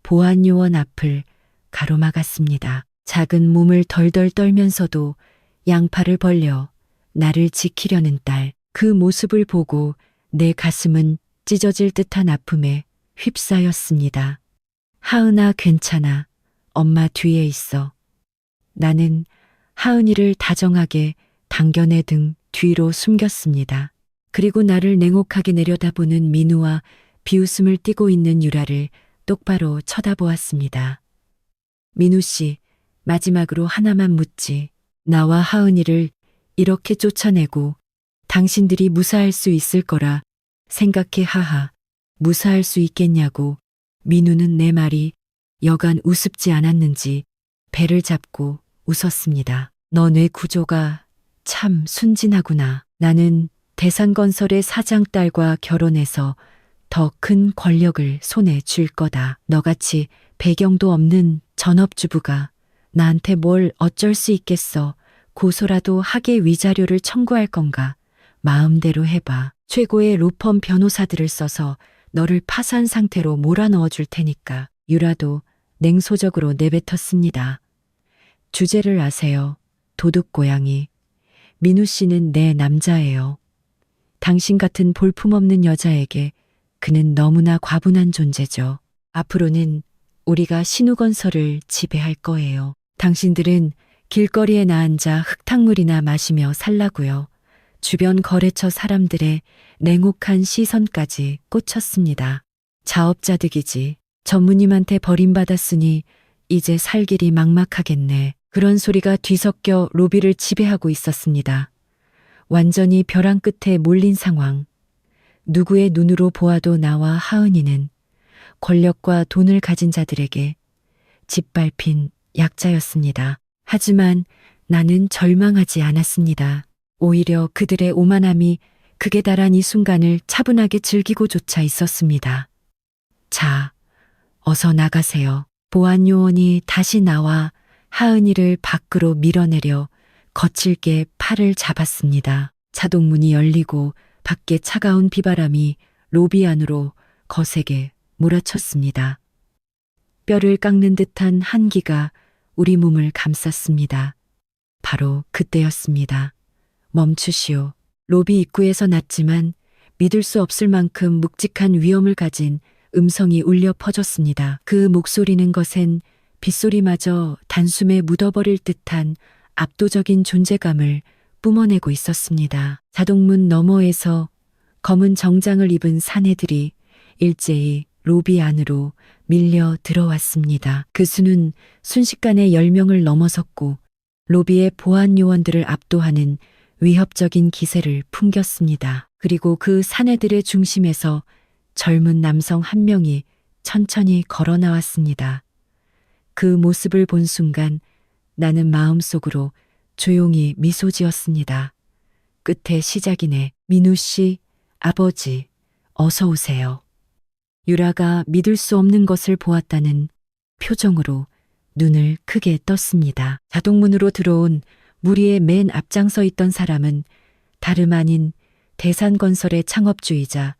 보안요원 앞을 가로막았습니다. 작은 몸을 덜덜 떨면서도 양팔을 벌려 나를 지키려는 딸, 그 모습을 보고 내 가슴은 찢어질 듯한 아픔에 휩싸였습니다. 하은아, 괜찮아. 엄마 뒤에 있어. 나는 하은이를 다정하게 당겨 내 등 뒤로 숨겼습니다. 그리고 나를 냉혹하게 내려다보는 민우와 비웃음을 띠고 있는 유라를 똑바로 쳐다보았습니다. 민우 씨, 마지막으로 하나만 묻지. 나와 하은이를 이렇게 쫓아내고 당신들이 무사할 수 있을 거라 생각해. 하하. 무사할 수 있겠냐고. 민우는 내 말이 여간 우습지 않았는지 배를 잡고 웃었습니다. 너 뇌 구조가 참 순진하구나. 나는 대산건설의 사장 딸과 결혼해서 더 큰 권력을 손에 쥘 거다. 너같이 배경도 없는 전업주부가 나한테 뭘 어쩔 수 있겠어. 고소라도 하게 위자료를 청구할 건가. 마음대로 해봐. 최고의 로펌 변호사들을 써서 너를 파산 상태로 몰아넣어 줄 테니까. 유라도 냉소적으로 내뱉었습니다. 주제를 아세요. 도둑고양이. 민우 씨는 내 남자예요. 당신 같은 볼품없는 여자에게 그는 너무나 과분한 존재죠. 앞으로는 우리가 신우건설을 지배할 거예요. 당신들은 길거리에 나앉아 흙탕물이나 마시며 살라고요. 주변 거래처 사람들의 냉혹한 시선까지 꽂혔습니다. 자업자득이지. 전무님한테 버림받았으니 이제 살 길이 막막하겠네. 그런 소리가 뒤섞여 로비를 지배하고 있었습니다. 완전히 벼랑 끝에 몰린 상황. 누구의 눈으로 보아도 나와 하은이는 권력과 돈을 가진 자들에게 짓밟힌 약자였습니다. 하지만 나는 절망하지 않았습니다. 오히려 그들의 오만함이 극에 달한 이 순간을 차분하게 즐기고조차 있었습니다. 자, 어서 나가세요. 보안 요원이 다시 나와 하은이를 밖으로 밀어내려 거칠게 팔을 잡았습니다. 자동문이 열리고 밖에 차가운 비바람이 로비 안으로 거세게 몰아쳤습니다. 뼈를 깎는 듯한 한기가 우리 몸을 감쌌습니다. 바로 그때였습니다. 멈추시오. 로비 입구에서 났지만 믿을 수 없을 만큼 묵직한 위엄을 가진 음성이 울려 퍼졌습니다. 그 목소리는 것엔 빗소리마저 단숨에 묻어버릴 듯한 압도적인 존재감을 뿜어내고 있었습니다. 자동문 너머에서 검은 정장을 입은 사내들이 일제히 로비 안으로 밀려 들어왔습니다. 그 수는 순식간에 10명을 넘어섰고 로비의 보안 요원들을 압도하는 위협적인 기세를 풍겼습니다. 그리고 그 사내들의 중심에서 젊은 남성 한 명이 천천히 걸어 나왔습니다. 그 모습을 본 순간 나는 마음속으로 조용히 미소 지었습니다. 끝에 시작이네. 민우 씨, 아버지, 어서 오세요. 유라가 믿을 수 없는 것을 보았다는 표정으로 눈을 크게 떴습니다. 자동문으로 들어온 무리의 맨 앞장서 있던 사람은 다름 아닌 대산건설의 창업주이자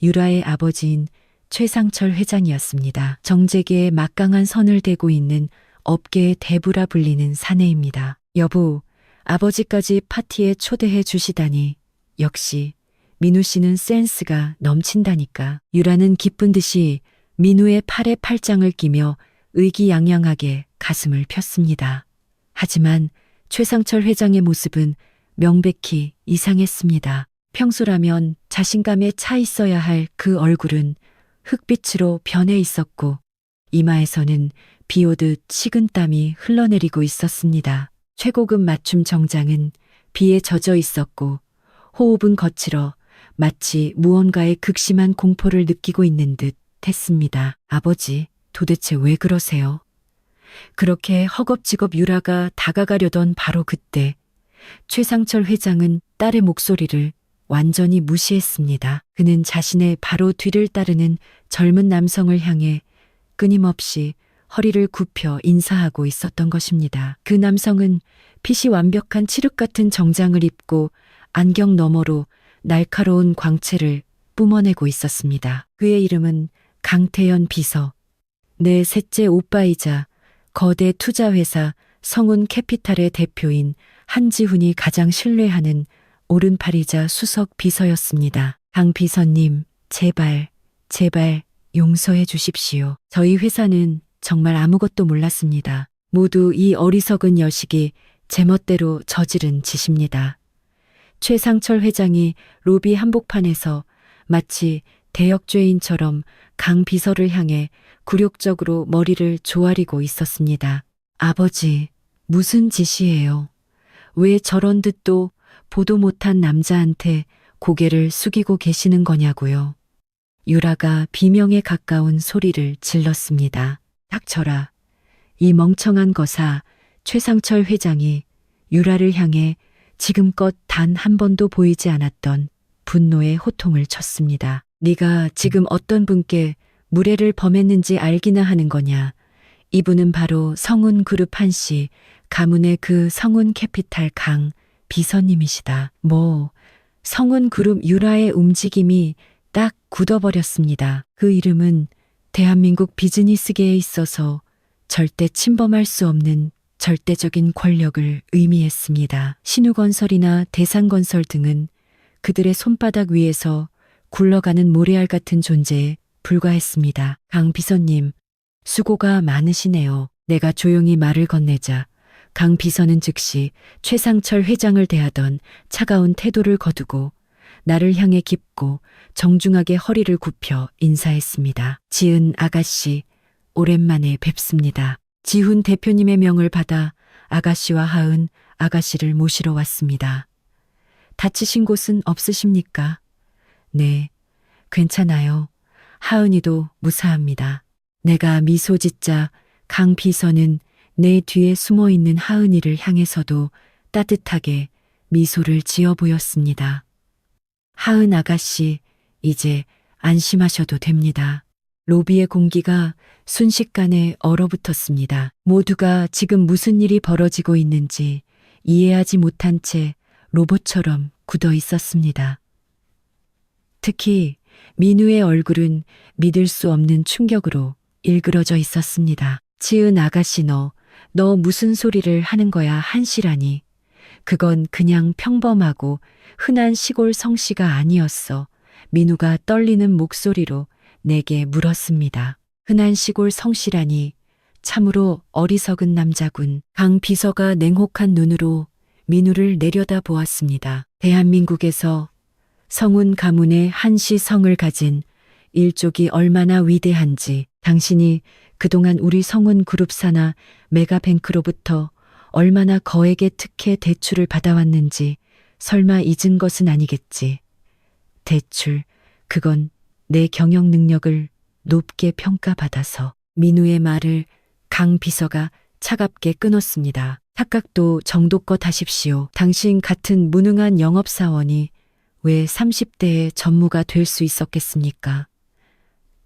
유라의 아버지인 최상철 회장이었습니다. 정재계의 막강한 선을 대고 있는 업계의 대부라 불리는 사내입니다. 여보, 아버지까지 파티에 초대해 주시다니 역시 민우 씨는 센스가 넘친다니까. 유라는 기쁜 듯이 민우의 팔에 팔짱을 끼며 의기양양하게 가슴을 폈습니다. 하지만 최상철 회장의 모습은 명백히 이상했습니다. 평소라면 자신감에 차 있어야 할 그 얼굴은 흑빛으로 변해 있었고 이마에서는 비 오듯 식은땀이 흘러내리고 있었습니다. 최고급 맞춤 정장은 비에 젖어 있었고 호흡은 거칠어 마치 무언가의 극심한 공포를 느끼고 있는 듯 했습니다. 아버지, 도대체 왜 그러세요? 그렇게 허겁지겁 유라가 다가가려던 바로 그때 최상철 회장은 딸의 목소리를 완전히 무시했습니다. 그는 자신의 바로 뒤를 따르는 젊은 남성을 향해 끊임없이 허리를 굽혀 인사하고 있었던 것입니다. 그 남성은 핏이 완벽한 칠흑 같은 정장을 입고 안경 너머로 날카로운 광채를 뿜어내고 있었습니다. 그의 이름은 강태현 비서. 내 셋째 오빠이자 거대 투자회사 성운 캐피탈의 대표인 한지훈이 가장 신뢰하는 오른팔이자 수석 비서였습니다. 강 비서님, 제발 용서해 주십시오. 저희 회사는 정말 아무것도 몰랐습니다. 모두 이 어리석은 여식이 제멋대로 저지른 짓입니다. 최상철 회장이 로비 한복판에서 마치 대역죄인처럼 강 비서를 향해 굴욕적으로 머리를 조아리고 있었습니다. 아버지, 무슨 짓이에요? 왜 저런 듯도 보도 못한 남자한테 고개를 숙이고 계시는 거냐고요. 유라가 비명에 가까운 소리를 질렀습니다. 닥쳐라. 이 멍청한 거사 최상철 회장이 유라를 향해 지금껏 단 한 번도 보이지 않았던 분노의 호통을 쳤습니다. 네가 지금 어떤 분께 무례를 범했는지 알기나 하는 거냐. 이분은 바로 성운그룹 한씨 가문의 그 성운캐피탈 강 비서님이시다. 성운그룹 유라의 움직임이 딱 굳어버렸습니다. 그 이름은 대한민국 비즈니스계에 있어서 절대 침범할 수 없는 절대적인 권력을 의미했습니다. 신우건설이나 대산건설 등은 그들의 손바닥 위에서 굴러가는 모래알 같은 존재에 불과했습니다. 강 비서님, 수고가 많으시네요. 내가 조용히 말을 건네자 강 비서는 즉시 최상철 회장을 대하던 차가운 태도를 거두고 나를 향해 깊고 정중하게 허리를 굽혀 인사했습니다. 지은 아가씨, 오랜만에 뵙습니다. 지훈 대표님의 명을 받아 아가씨와 하은 아가씨를 모시러 왔습니다. 다치신 곳은 없으십니까? 네, 괜찮아요. 하은이도 무사합니다. 내가 미소 짓자 강 비서는 내 뒤에 숨어 있는 하은이를 향해서도 따뜻하게 미소를 지어 보였습니다. 하은 아가씨, 이제 안심하셔도 됩니다. 로비의 공기가 순식간에 얼어붙었습니다. 모두가 지금 무슨 일이 벌어지고 있는지 이해하지 못한 채 로봇처럼 굳어 있었습니다. 특히 민우의 얼굴은 믿을 수 없는 충격으로 일그러져 있었습니다. 지은 아가씨 너 무슨 소리를 하는 거야 한시라니. 그건 그냥 평범하고 흔한 시골 성씨가 아니었어. 민우가 떨리는 목소리로 내게 물었습니다. 흔한 시골 성씨라니 참으로 어리석은 남자군. 강 비서가 냉혹한 눈으로 민우를 내려다 보았습니다. 대한민국에서 성운 가문의 한씨 성을 가진 일족이 얼마나 위대한지 당신이 그동안 우리 성운 그룹사나 메가뱅크로부터 얼마나 거액의 특혜 대출을 받아왔는지 설마 잊은 것은 아니겠지. 대출, 그건 내 경영 능력을 높게 평가받아서. 민우의 말을 강 비서가 차갑게 끊었습니다. 착각도 정도껏 하십시오. 당신 같은 무능한 영업사원이 왜 30대의 전무가 될 수 있었겠습니까?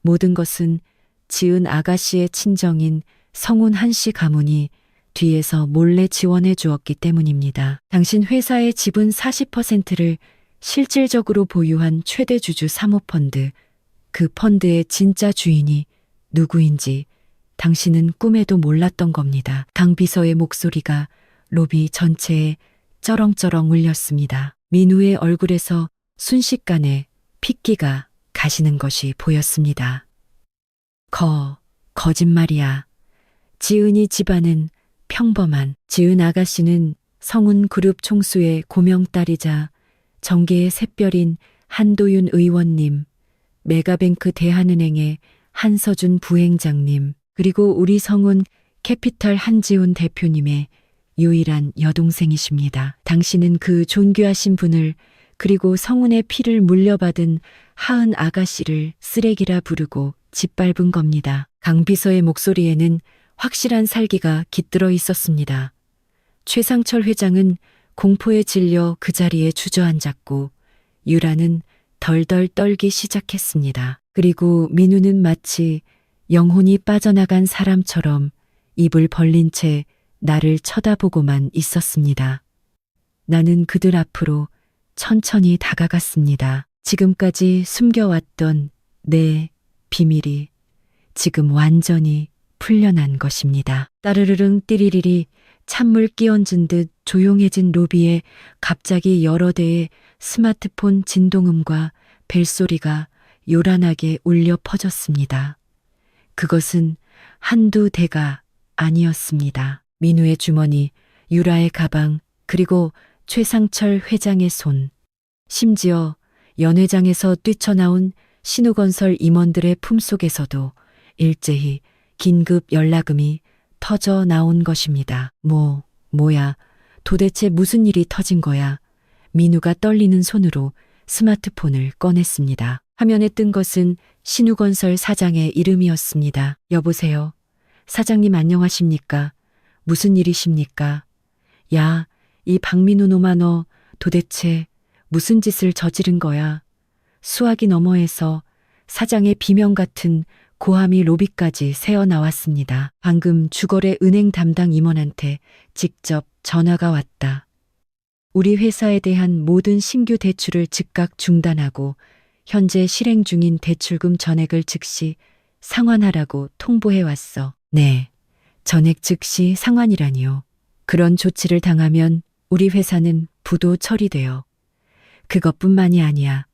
모든 것은 지은 아가씨의 친정인 성훈 씨 가문이 뒤에서 몰래 지원해 주었기 때문입니다. 당신 회사의 지분 40%를 실질적으로 보유한 최대 주주 사모펀드, 그 펀드의 진짜 주인이 누구인지 당신은 꿈에도 몰랐던 겁니다. 강 비서의 목소리가 로비 전체에 쩌렁쩌렁 울렸습니다. 민우의 얼굴에서 순식간에 핏기가 가시는 것이 보였습니다. 거짓말이야. 지은이 집안은 평범한, 지은 아가씨는 성운 그룹 총수의 고명딸이자 정계의 샛별인 한도윤 의원님, 메가뱅크 대한은행의 한서준 부행장님, 그리고 우리 성운 캐피털 한지훈 대표님의 유일한 여동생이십니다. 당신은 그 존귀하신 분을, 그리고 성운의 피를 물려받은 하은 아가씨를 쓰레기라 부르고 짓밟은 겁니다. 강 비서의 목소리에는 확실한 살기가 깃들어 있었습니다. 최상철 회장은 공포에 질려 그 자리에 주저앉았고 유라는 덜덜 떨기 시작했습니다. 그리고 민우는 마치 영혼이 빠져나간 사람처럼 입을 벌린 채 나를 쳐다보고만 있었습니다. 나는 그들 앞으로 천천히 다가갔습니다. 지금까지 숨겨왔던 내 비밀이 지금 완전히 풀려난 것입니다. 따르르릉 띠리리리 찬물 끼얹은 듯 조용해진 로비에 갑자기 여러 대의 스마트폰 진동음과 벨소리가 요란하게 울려 퍼졌습니다. 그것은 한두 대가 아니었습니다. 민우의 주머니, 유라의 가방, 그리고 최상철 회장의 손, 심지어 연회장에서 뛰쳐나온 신우건설 임원들의 품속에서도 일제히 긴급 연락음이 터져 나온 것입니다. 뭐야, 도대체 무슨 일이 터진 거야? 민우가 떨리는 손으로 스마트폰을 꺼냈습니다. 화면에 뜬 것은 신우건설 사장의 이름이었습니다. 여보세요. 사장님 안녕하십니까? 무슨 일이십니까? 야, 이 박민우 놈아 너 도대체 무슨 짓을 저지른 거야? 수화기 너머에서 사장의 비명 같은 고함이 로비까지 새어나왔습니다. 방금 주거래 은행 담당 임원한테 직접 전화가 왔다. 우리 회사에 대한 모든 신규 대출을 즉각 중단하고 현재 실행 중인 대출금 전액을 즉시 상환하라고 통보해 왔어. 네, 전액 즉시 상환이라니요. 그런 조치를 당하면 우리 회사는 부도 처리돼요. 그것뿐만이 아니야.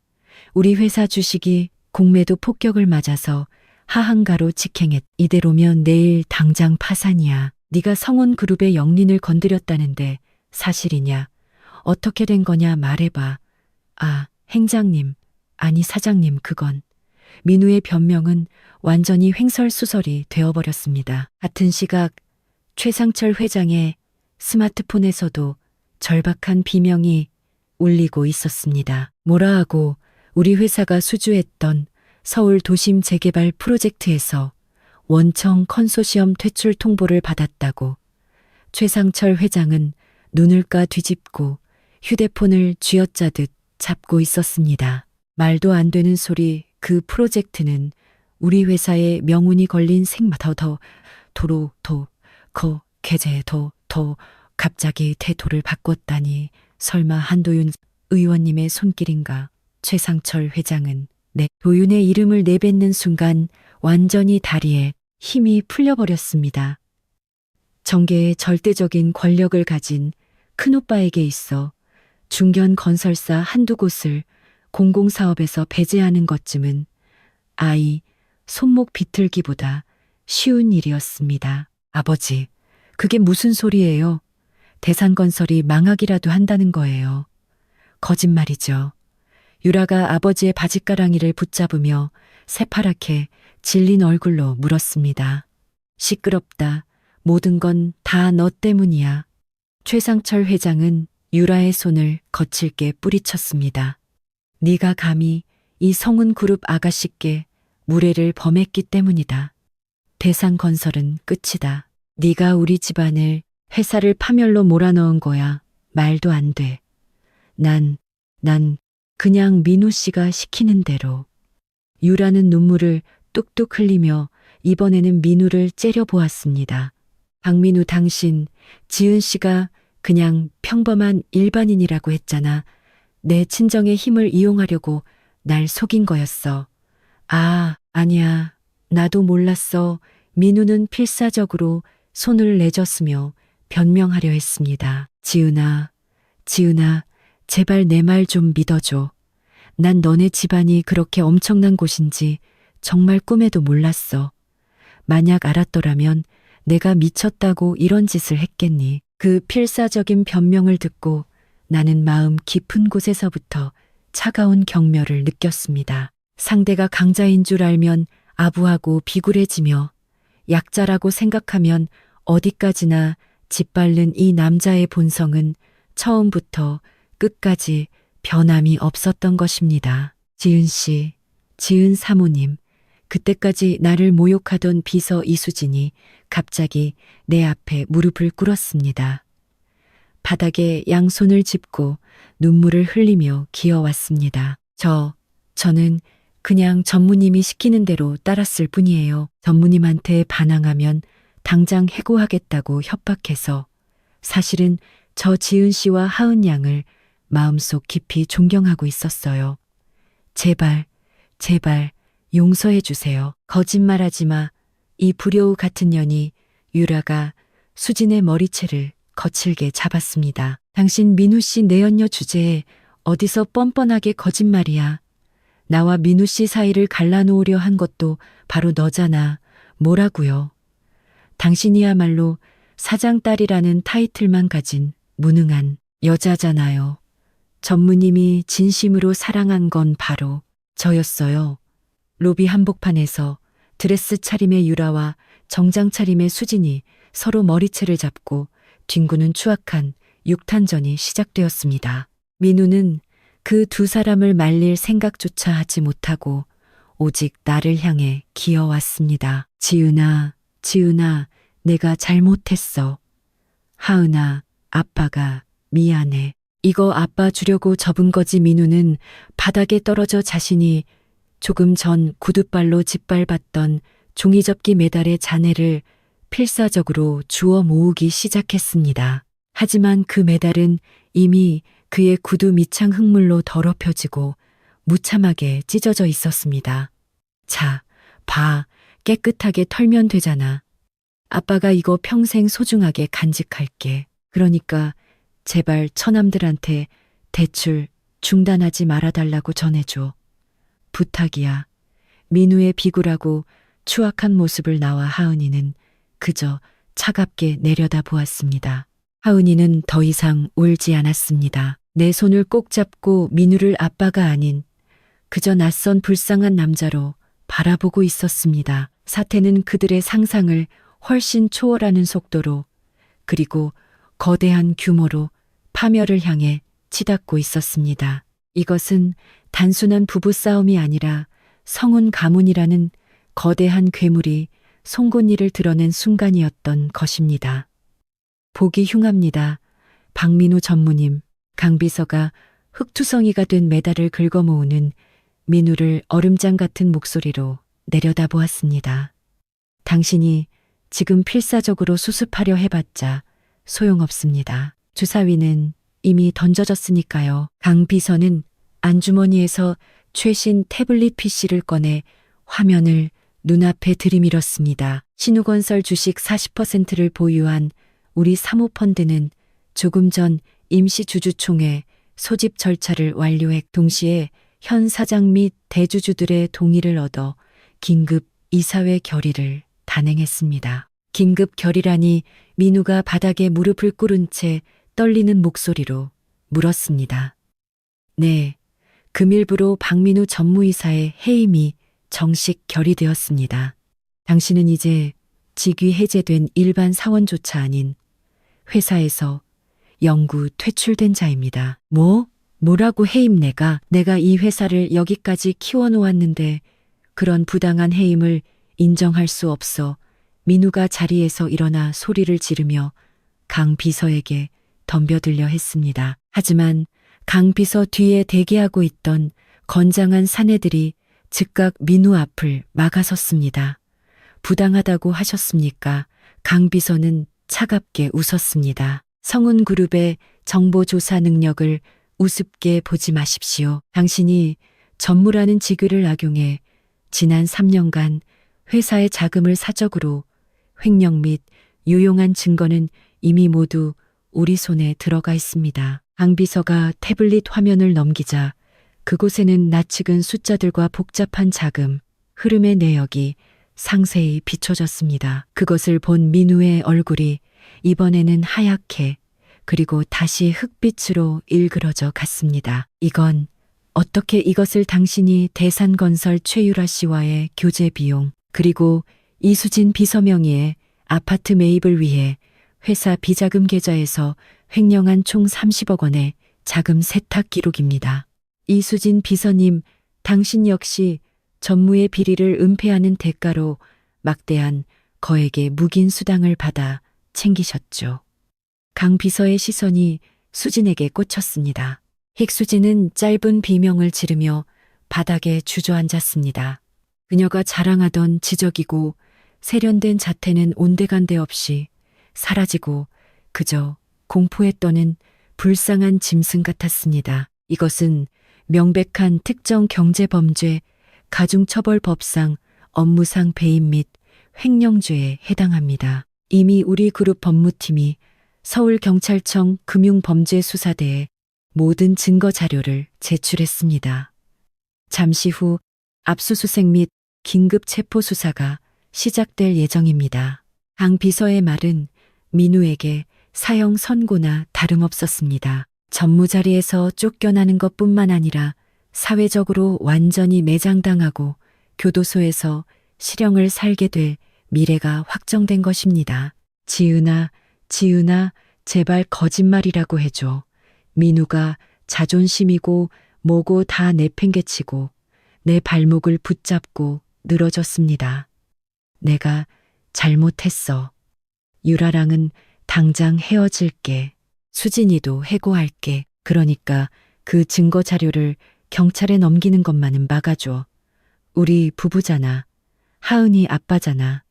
우리 회사 주식이 공매도 폭격을 맞아서 하한가로 직행했. 이대로면 내일 당장 파산이야. 네가 성운그룹의 영린을 건드렸다는데 사실이냐? 어떻게 된 거냐 말해봐. 아, 행장님. 아니 사장님 그건. 민우의 변명은 완전히 횡설수설이 되어버렸습니다. 같은 시각 최상철 회장의 스마트폰에서도 절박한 비명이 울리고 있었습니다. 뭐라 하고 우리 회사가 수주했던 서울 도심 재개발 프로젝트에서 원청 컨소시엄 퇴출 통보를 받았다고. 최상철 회장은 눈을 까 뒤집고 휴대폰을 쥐어짜듯 잡고 있었습니다. 말도 안 되는 소리. 그 프로젝트는 우리 회사의 명운이 걸린 갑자기 태도를 바꿨다니. 설마 한도윤 의원님의 손길인가? 최상철 회장은 도윤의 이름을 내뱉는 순간 완전히 다리에 힘이 풀려버렸습니다. 정계의 절대적인 권력을 가진 큰오빠에게 있어 중견 건설사 한두 곳을 공공사업에서 배제하는 것쯤은 아이 손목 비틀기보다 쉬운 일이었습니다. 아버지, 그게 무슨 소리예요? 대산건설이 망하기라도 한다는 거예요. 거짓말이죠. 유라가 아버지의 바짓가랑이를 붙잡으며 새파랗게 질린 얼굴로 물었습니다. 시끄럽다. 모든 건 다 너 때문이야. 최상철 회장은 유라의 손을 거칠게 뿌리쳤습니다. 네가 감히 이 성운그룹 아가씨께 무례를 범했기 때문이다. 대산건설은 끝이다. 네가 우리 집안을 회사를 파멸로 몰아넣은 거야. 말도 안 돼. 난 그냥 민우 씨가 시키는 대로. 유라는 눈물을 뚝뚝 흘리며 이번에는 민우를 째려보았습니다. 박민우, 당신 지은 씨가 그냥 평범한 일반인이라고 했잖아. 내 친정의 힘을 이용하려고 날 속인 거였어. 아, 아니야. 나도 몰랐어. 민우는 필사적으로 손을 내줬으며 변명하려 했습니다. 지은아, 지은아, 제발 내 말 좀 믿어줘. 난 너네 집안이 그렇게 엄청난 곳인지 정말 꿈에도 몰랐어. 만약 알았더라면 내가 미쳤다고 이런 짓을 했겠니? 그 필사적인 변명을 듣고 나는 마음 깊은 곳에서부터 차가운 경멸을 느꼈습니다. 상대가 강자인 줄 알면 아부하고 비굴해지며 약자라고 생각하면 어디까지나 짓밟는 이 남자의 본성은 처음부터 끝까지 변함이 없었던 것입니다. 지은 씨, 지은 사모님, 그때까지 나를 모욕하던 비서 이수진이 갑자기 내 앞에 무릎을 꿇었습니다. 바닥에 양손을 짚고 눈물을 흘리며 기어왔습니다. 저는 그냥 전무님이 시키는 대로 따랐을 뿐이에요. 전무님한테 반항하면 당장 해고하겠다고 협박해서 사실은 저 지은 씨와 하은 양을 마음속 깊이 존경하고 있었어요. 제발, 제발 용서해 주세요. 거짓말하지 마. 이 불효우 같은 년이 유라가 수진의 머리채를 거칠게 잡았습니다. 당신 민우 씨 내연녀 주제에 어디서 뻔뻔하게 거짓말이야. 나와 민우 씨 사이를 갈라놓으려 한 것도 바로 너잖아. 뭐라고요? 당신이야말로 사장 딸이라는 타이틀만 가진 무능한 여자잖아요. 전무님이 진심으로 사랑한 건 바로 저였어요. 로비 한복판에서 드레스 차림의 유라와 정장 차림의 수진이 서로 머리채를 잡고 뒹구는 추악한 육탄전이 시작되었습니다. 민우는 그 두 사람을 말릴 생각조차 하지 못하고 오직 나를 향해 기어왔습니다. 지은아, 지은아, 내가 잘못했어. 하은아, 아빠가 미안해. 이거 아빠 주려고 접은 거지. 민우는 바닥에 떨어져 자신이 조금 전 구둣발로 짓밟았던 종이접기 메달의 잔해를 필사적으로 주워 모으기 시작했습니다. 하지만 그 메달은 이미 그의 구두 밑창 흙물로 더럽혀지고 무참하게 찢어져 있었습니다. 자, 봐, 깨끗하게 털면 되잖아. 아빠가 이거 평생 소중하게 간직할게. 그러니까 제발 처남들한테 대출 중단하지 말아달라고 전해줘. 부탁이야. 민우의 비굴하고 추악한 모습을 나와 하은이는 그저 차갑게 내려다 보았습니다. 하은이는 더 이상 울지 않았습니다. 내 손을 꼭 잡고 민우를 아빠가 아닌 그저 낯선 불쌍한 남자로 바라보고 있었습니다. 사태는 그들의 상상을 훨씬 초월하는 속도로 그리고 거대한 규모로 파멸을 향해 치닫고 있었습니다. 이것은 단순한 부부싸움이 아니라 성운 가문이라는 거대한 괴물이 송곳니를 드러낸 순간이었던 것입니다. 보기 흉합니다. 박민우 전무님, 강비서가 흙투성이가 된 메달을 긁어모으는 민우를 얼음장 같은 목소리로 내려다보았습니다. 당신이 지금 필사적으로 수습하려 해봤자 소용없습니다. 주사위는 이미 던져졌으니까요. 강 비서는 안주머니에서 최신 태블릿 PC를 꺼내 화면을 눈앞에 들이밀었습니다. 신우건설 주식 40%를 보유한 우리 사모펀드는 조금 전 임시 주주총회 소집 절차를 완료해 동시에 현 사장 및 대주주들의 동의를 얻어 긴급 이사회 결의를 단행했습니다. 긴급 결의라니 민우가 바닥에 무릎을 꿇은 채 떨리는 목소리로 물었습니다. 네, 금일부로 박민우 전무이사의 해임이 정식 결의되었습니다. 당신은 이제 직위 해제된 일반 사원조차 아닌 회사에서 영구 퇴출된 자입니다. 뭐라고 해임? 내가 이 회사를 여기까지 키워놓았는데 그런 부당한 해임을 인정할 수 없어. 민우가 자리에서 일어나 소리를 지르며 강 비서에게 덤벼들려 했습니다. 하지만 강 비서 뒤에 대기하고 있던 건장한 사내들이 즉각 민우 앞을 막아섰습니다. 부당하다고 하셨습니까? 강 비서는 차갑게 웃었습니다. 성운그룹의 정보조사 능력을 우습게 보지 마십시오. 당신이 전무라는 직위를 악용해 지난 3년간 회사의 자금을 사적으로 횡령 및 유용한 증거는 이미 모두 우리 손에 들어가 있습니다. 강 비서가 태블릿 화면을 넘기자 그곳에는 낯익은 숫자들과 복잡한 자금, 흐름의 내역이 상세히 비춰졌습니다. 그것을 본 민우의 얼굴이 이번에는 하얗게 그리고 다시 흑빛으로 일그러져 갔습니다. 이건 어떻게 이것을 당신이 대산건설 최유라 씨와의 교제 비용 그리고 이수진 비서 명의의 아파트 매입을 위해 회사 비자금 계좌에서 횡령한 총 30억 원의 자금 세탁 기록입니다. 이수진 비서님, 당신 역시 전무의 비리를 은폐하는 대가로 막대한 거액의 묵인 수당을 받아 챙기셨죠. 강 비서의 시선이 수진에게 꽂혔습니다. 힉수진은 짧은 비명을 지르며 바닥에 주저앉았습니다. 그녀가 자랑하던 지적이고 세련된 자태는 온데간데 없이 사라지고 그저 공포에 떠는 불쌍한 짐승 같았습니다. 이것은 명백한 특정 경제범죄, 가중처벌법상 업무상 배임 및 횡령죄에 해당합니다. 이미 우리 그룹 법무팀이 서울경찰청 금융범죄수사대에 모든 증거 자료를 제출했습니다. 잠시 후 압수수색 및 긴급 체포 수사가 시작될 예정입니다. 강 비서의 말은 민우에게 사형 선고나 다름없었습니다. 전무자리에서 쫓겨나는 것뿐만 아니라 사회적으로 완전히 매장당하고 교도소에서 실형을 살게 될 미래가 확정된 것입니다. 지은아, 제발 거짓말이라고 해줘. 민우가 자존심이고 뭐고 다 내팽개치고 내 발목을 붙잡고 늘어졌습니다. 내가 잘못했어. 유라랑은 당장 헤어질게. 수진이도 해고할게. 그러니까 그 증거 자료를 경찰에 넘기는 것만은 막아줘. 우리 부부잖아. 하은이 아빠잖아.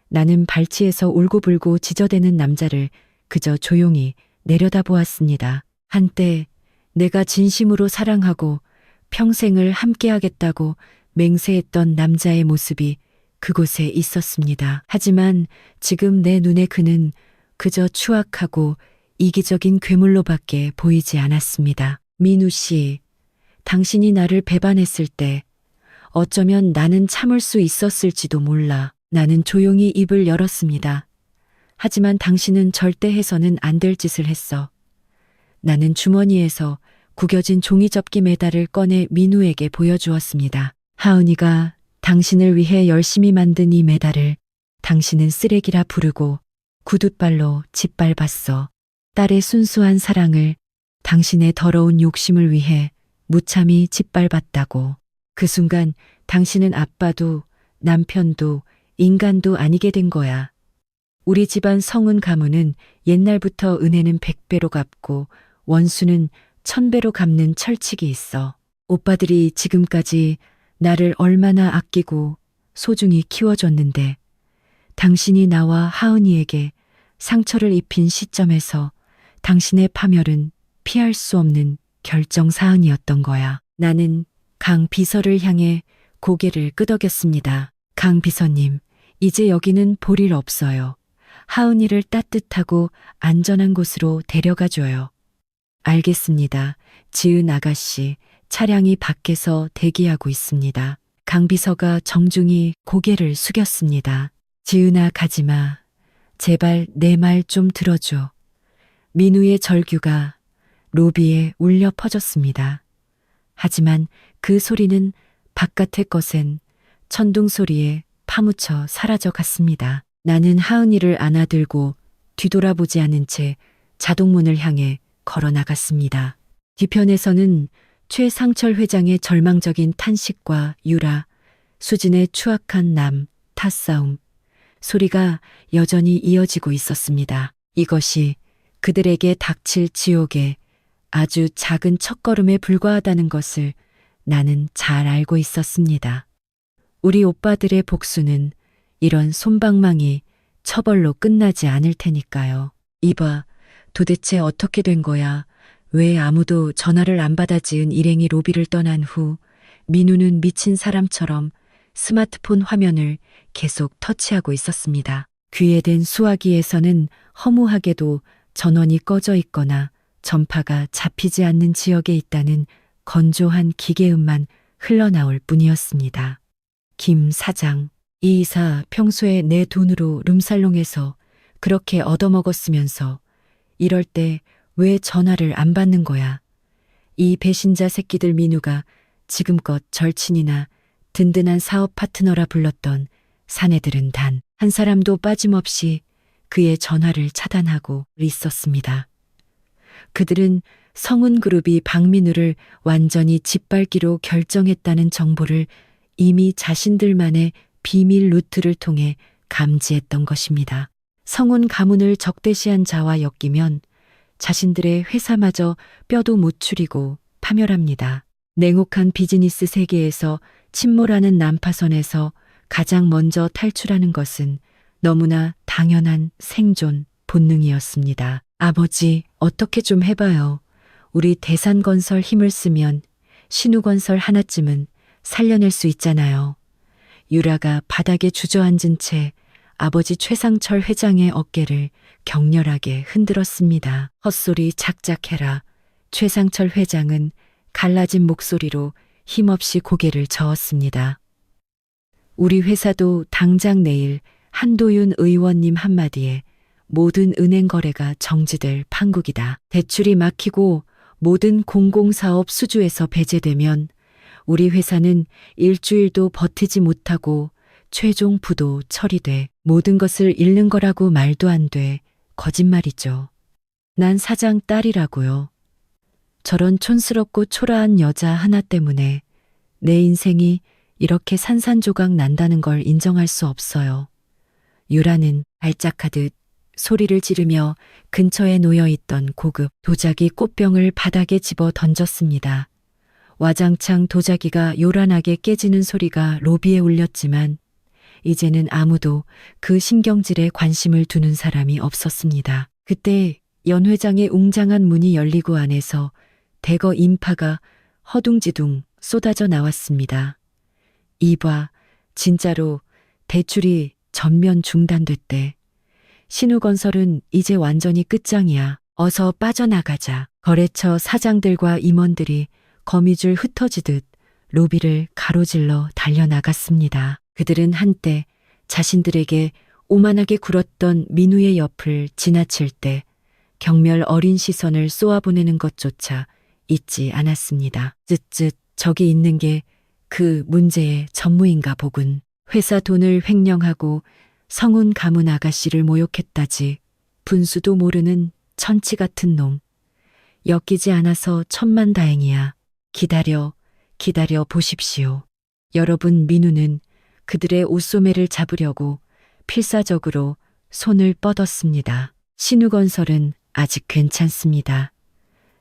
나는 발치에서 울고불고 지저대는 남자를 그저 조용히 내려다보았습니다. 한때 내가 진심으로 사랑하고 평생을 함께하겠다고 맹세했던 남자의 모습이 그곳에 있었습니다. 하지만 지금 내 눈에 그는 그저 추악하고 이기적인 괴물로밖에 보이지 않았습니다. 민우 씨, 당신이 나를 배반했을 때 어쩌면 나는 참을 수 있었을지도 몰라. 나는 조용히 입을 열었습니다. 하지만 당신은 절대 해서는 안 될 짓을 했어. 나는 주머니에서 구겨진 종이접기 메달을 꺼내 민우에게 보여주었습니다. 하은이가 당신을 위해 열심히 만든 이 메달을 당신은 쓰레기라 부르고 구둣발로 짓밟았어. 딸의 순수한 사랑을 당신의 더러운 욕심을 위해 무참히 짓밟았다고. 그 순간 당신은 아빠도 남편도 인간도 아니게 된 거야. 우리 집안 성은 가문은 옛날부터 은혜는 100배로 갚고 원수는 1000배로 갚는 철칙이 있어. 오빠들이 지금까지 나를 얼마나 아끼고 소중히 키워줬는데 당신이 나와 하은이에게 상처를 입힌 시점에서 당신의 파멸은 피할 수 없는 결정사항이었던 거야. 나는 강 비서를 향해 고개를 끄덕였습니다. 강 비서님, 이제 여기는 볼 일 없어요. 하은이를 따뜻하고 안전한 곳으로 데려가줘요. 알겠습니다. 지은 아가씨, 차량이 밖에서 대기하고 있습니다. 강 비서가 정중히 고개를 숙였습니다. 지은아, 가지마. 제발 내 말 좀 들어줘. 민우의 절규가 로비에 울려 퍼졌습니다. 하지만 그 소리는 바깥의 것엔 천둥 소리에 파묻혀 사라져 갔습니다. 나는 하은이를 안아들고 뒤돌아보지 않은 채 자동문을 향해 걸어 나갔습니다. 뒤편에서는 최상철 회장의 절망적인 탄식과 유라, 수진의 추악한 남, 탓싸움, 소리가 여전히 이어지고 있었습니다. 이것이 그들에게 닥칠 지옥의 아주 작은 첫걸음에 불과하다는 것을 나는 잘 알고 있었습니다. 우리 오빠들의 복수는 이런 솜방망이 처벌로 끝나지 않을 테니까요. 이봐, 도대체 어떻게 된 거야? 왜 아무도 전화를 안 받아 지은 일행이 로비를 떠난 후 민우는 미친 사람처럼 스마트폰 화면을 계속 터치하고 있었습니다. 귀에 댄 수화기에서는 허무하게도 전원이 꺼져 있거나 전파가 잡히지 않는 지역에 있다는 건조한 기계음만 흘러나올 뿐이었습니다. 김 사장, 이 이사 평소에 내 돈으로 룸살롱에서 그렇게 얻어먹었으면서 이럴 때 왜 전화를 안 받는 거야? 이 배신자 새끼들 민우가 지금껏 절친이나 든든한 사업 파트너라 불렀던 사내들은 단 한 사람도 빠짐없이 그의 전화를 차단하고 있었습니다. 그들은 성운그룹이 박민우를 완전히 짓밟기로 결정했다는 정보를 이미 자신들만의 비밀 루트를 통해 감지했던 것입니다. 성운 가문을 적대시한 자와 엮이면 자신들의 회사마저 뼈도 못 추리고 파멸합니다. 냉혹한 비즈니스 세계에서 침몰하는 난파선에서 가장 먼저 탈출하는 것은 너무나 당연한 생존 본능이었습니다. 아버지, 어떻게 좀 해봐요. 우리 대산건설 힘을 쓰면 신우건설 하나쯤은 살려낼 수 있잖아요. 유라가 바닥에 주저앉은 채 아버지 최상철 회장의 어깨를 격렬하게 흔들었습니다. 헛소리 작작해라. 최상철 회장은 갈라진 목소리로 힘없이 고개를 저었습니다. 우리 회사도 당장 내일 한도윤 의원님 한마디에 모든 은행 거래가 정지될 판국이다. 대출이 막히고 모든 공공사업 수주에서 배제되면 우리 회사는 일주일도 버티지 못하고 최종 부도 처리돼 모든 것을 잃는 거라고 말도 안 돼. 거짓말이죠. 난 사장 딸이라고요. 저런 촌스럽고 초라한 여자 하나 때문에 내 인생이 이렇게 산산조각 난다는 걸 인정할 수 없어요. 유라는 발작하듯 소리를 지르며 근처에 놓여있던 고급 도자기 꽃병을 바닥에 집어 던졌습니다. 와장창 도자기가 요란하게 깨지는 소리가 로비에 울렸지만 이제는 아무도 그 신경질에 관심을 두는 사람이 없었습니다. 그때 연 회장의 웅장한 문이 열리고 안에서 대거 인파가 허둥지둥 쏟아져 나왔습니다. 이봐, 진짜로 대출이 전면 중단됐대. 신우건설은 이제 완전히 끝장이야. 어서 빠져나가자. 거래처 사장들과 임원들이 거미줄 흩어지듯 로비를 가로질러 달려나갔습니다. 그들은 한때 자신들에게 오만하게 굴었던 민우의 옆을 지나칠 때 경멸 어린 시선을 쏘아보내는 것조차 잊지 않았습니다. 쯧쯧, 저기 있는 게 그 문제의 전무인가 보군. 회사 돈을 횡령하고 성운 가문 아가씨를 모욕했다지. 분수도 모르는 천치 같은 놈. 엮이지 않아서 천만다행이야. 기다려 보십시오. 여러분, 민우는 그들의 옷소매를 잡으려고 필사적으로 손을 뻗었습니다. 신우건설은 아직 괜찮습니다.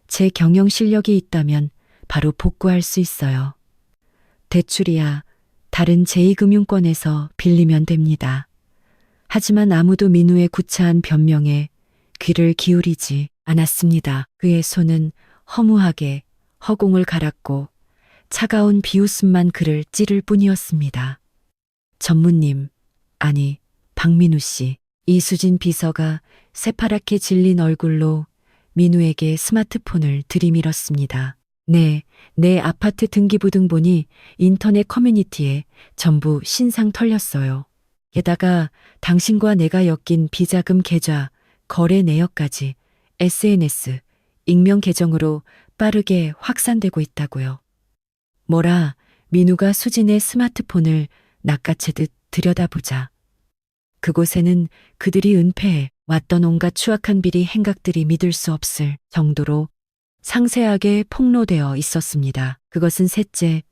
제 경영 실력이 있다면 바로 복구할 수 있어요. 대출이야 다른 제2금융권에서 빌리면 됩니다. 하지만 아무도 민우의 구차한 변명에 귀를 기울이지 않았습니다. 그의 손은 허무하게 허공을 갈았고 차가운 비웃음만 그를 찌를 뿐이었습니다. 전무님, 아니 박민우 씨. 이수진 비서가 새파랗게 질린 얼굴로 민우에게 스마트폰을 들이밀었습니다. 네, 내 아파트 등기부등 보니 인터넷 커뮤니티에 전부 신상 털렸어요. 게다가 당신과 내가 엮인 비자금 계좌, 거래 내역까지 SNS, 익명 계정으로 빠르게 확산되고 있다고요. 뭐라, 민우가 수진의 스마트폰을 낚아채듯 들여다보자. 그곳에는 그들이 은폐해 왔던 온갖 추악한 비리 행각들이 믿을 수 없을 정도로 상세하게 폭로되어 있었습니다. 그것은 셋째,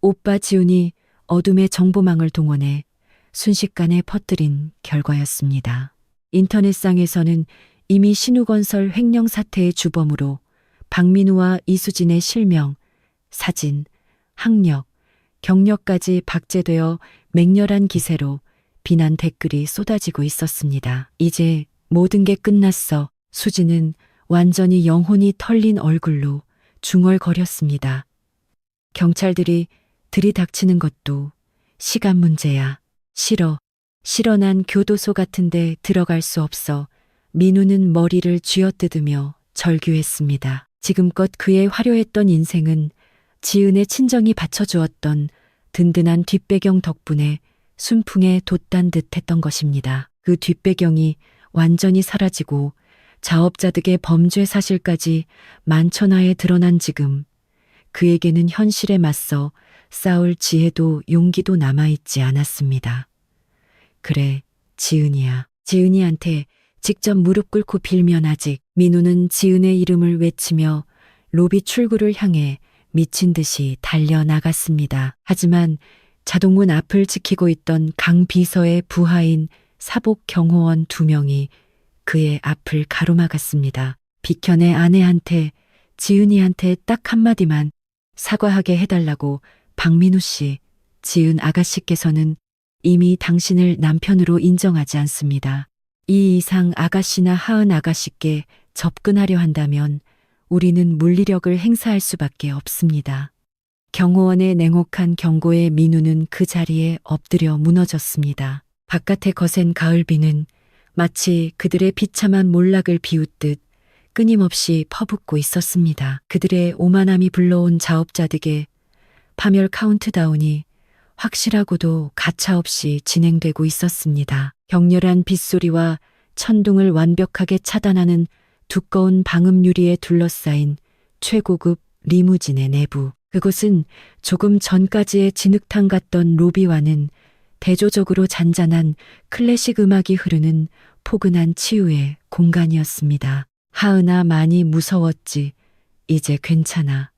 오빠 지훈이 어둠의 정보망을 동원해 순식간에 퍼뜨린 결과였습니다. 인터넷상에서는 이미 신우건설 횡령 사태의 주범으로 박민우와 이수진의 실명, 사진, 학력, 경력까지 박제되어 맹렬한 기세로 비난 댓글이 쏟아지고 있었습니다. 이제 모든 게 끝났어. 수지는 완전히 영혼이 털린 얼굴로 중얼거렸습니다. 경찰들이 들이닥치는 것도 시간 문제야. 싫어. 싫어. 난 교도소 같은데 들어갈 수 없어. 민우는 머리를 쥐어뜯으며 절규했습니다. 지금껏 그의 화려했던 인생은 지은의 친정이 받쳐주었던 든든한 뒷배경 덕분에 순풍에 돛단 듯 했던 것입니다. 그 뒷배경이 완전히 사라지고 자업자득의 범죄 사실까지 만천하에 드러난 지금 그에게는 현실에 맞서 싸울 지혜도 용기도 남아있지 않았습니다. 그래, 지은이야. 지은이한테 직접 무릎 꿇고 빌면 아직. 민우는 지은의 이름을 외치며 로비 출구를 향해 미친 듯이 달려나갔습니다. 하지만 자동문 앞을 지키고 있던 강 비서의 부하인 사복 경호원 2명이 그의 앞을 가로막았습니다. 비켜내. 아내한테, 지은이한테 딱 한마디만 사과하게 해달라고. 박민우 씨, 지은 아가씨께서는 이미 당신을 남편으로 인정하지 않습니다. 이 이상 아가씨나 하은 아가씨께 접근하려 한다면 우리는 물리력을 행사할 수밖에 없습니다. 경호원의 냉혹한 경고에 민우는 그 자리에 엎드려 무너졌습니다. 바깥의 거센 가을비는 마치 그들의 비참한 몰락을 비웃듯 끊임없이 퍼붓고 있었습니다. 그들의 오만함이 불러온 자업자득의 파멸 카운트다운이 확실하고도 가차없이 진행되고 있었습니다. 격렬한 빗소리와 천둥을 완벽하게 차단하는 두꺼운 방음 유리에 둘러싸인 최고급 리무진의 내부. 그곳은 조금 전까지의 진흙탕 같던 로비와는 대조적으로 잔잔한 클래식 음악이 흐르는 포근한 치유의 공간이었습니다. 하은아, 많이 무서웠지. 이제 괜찮아.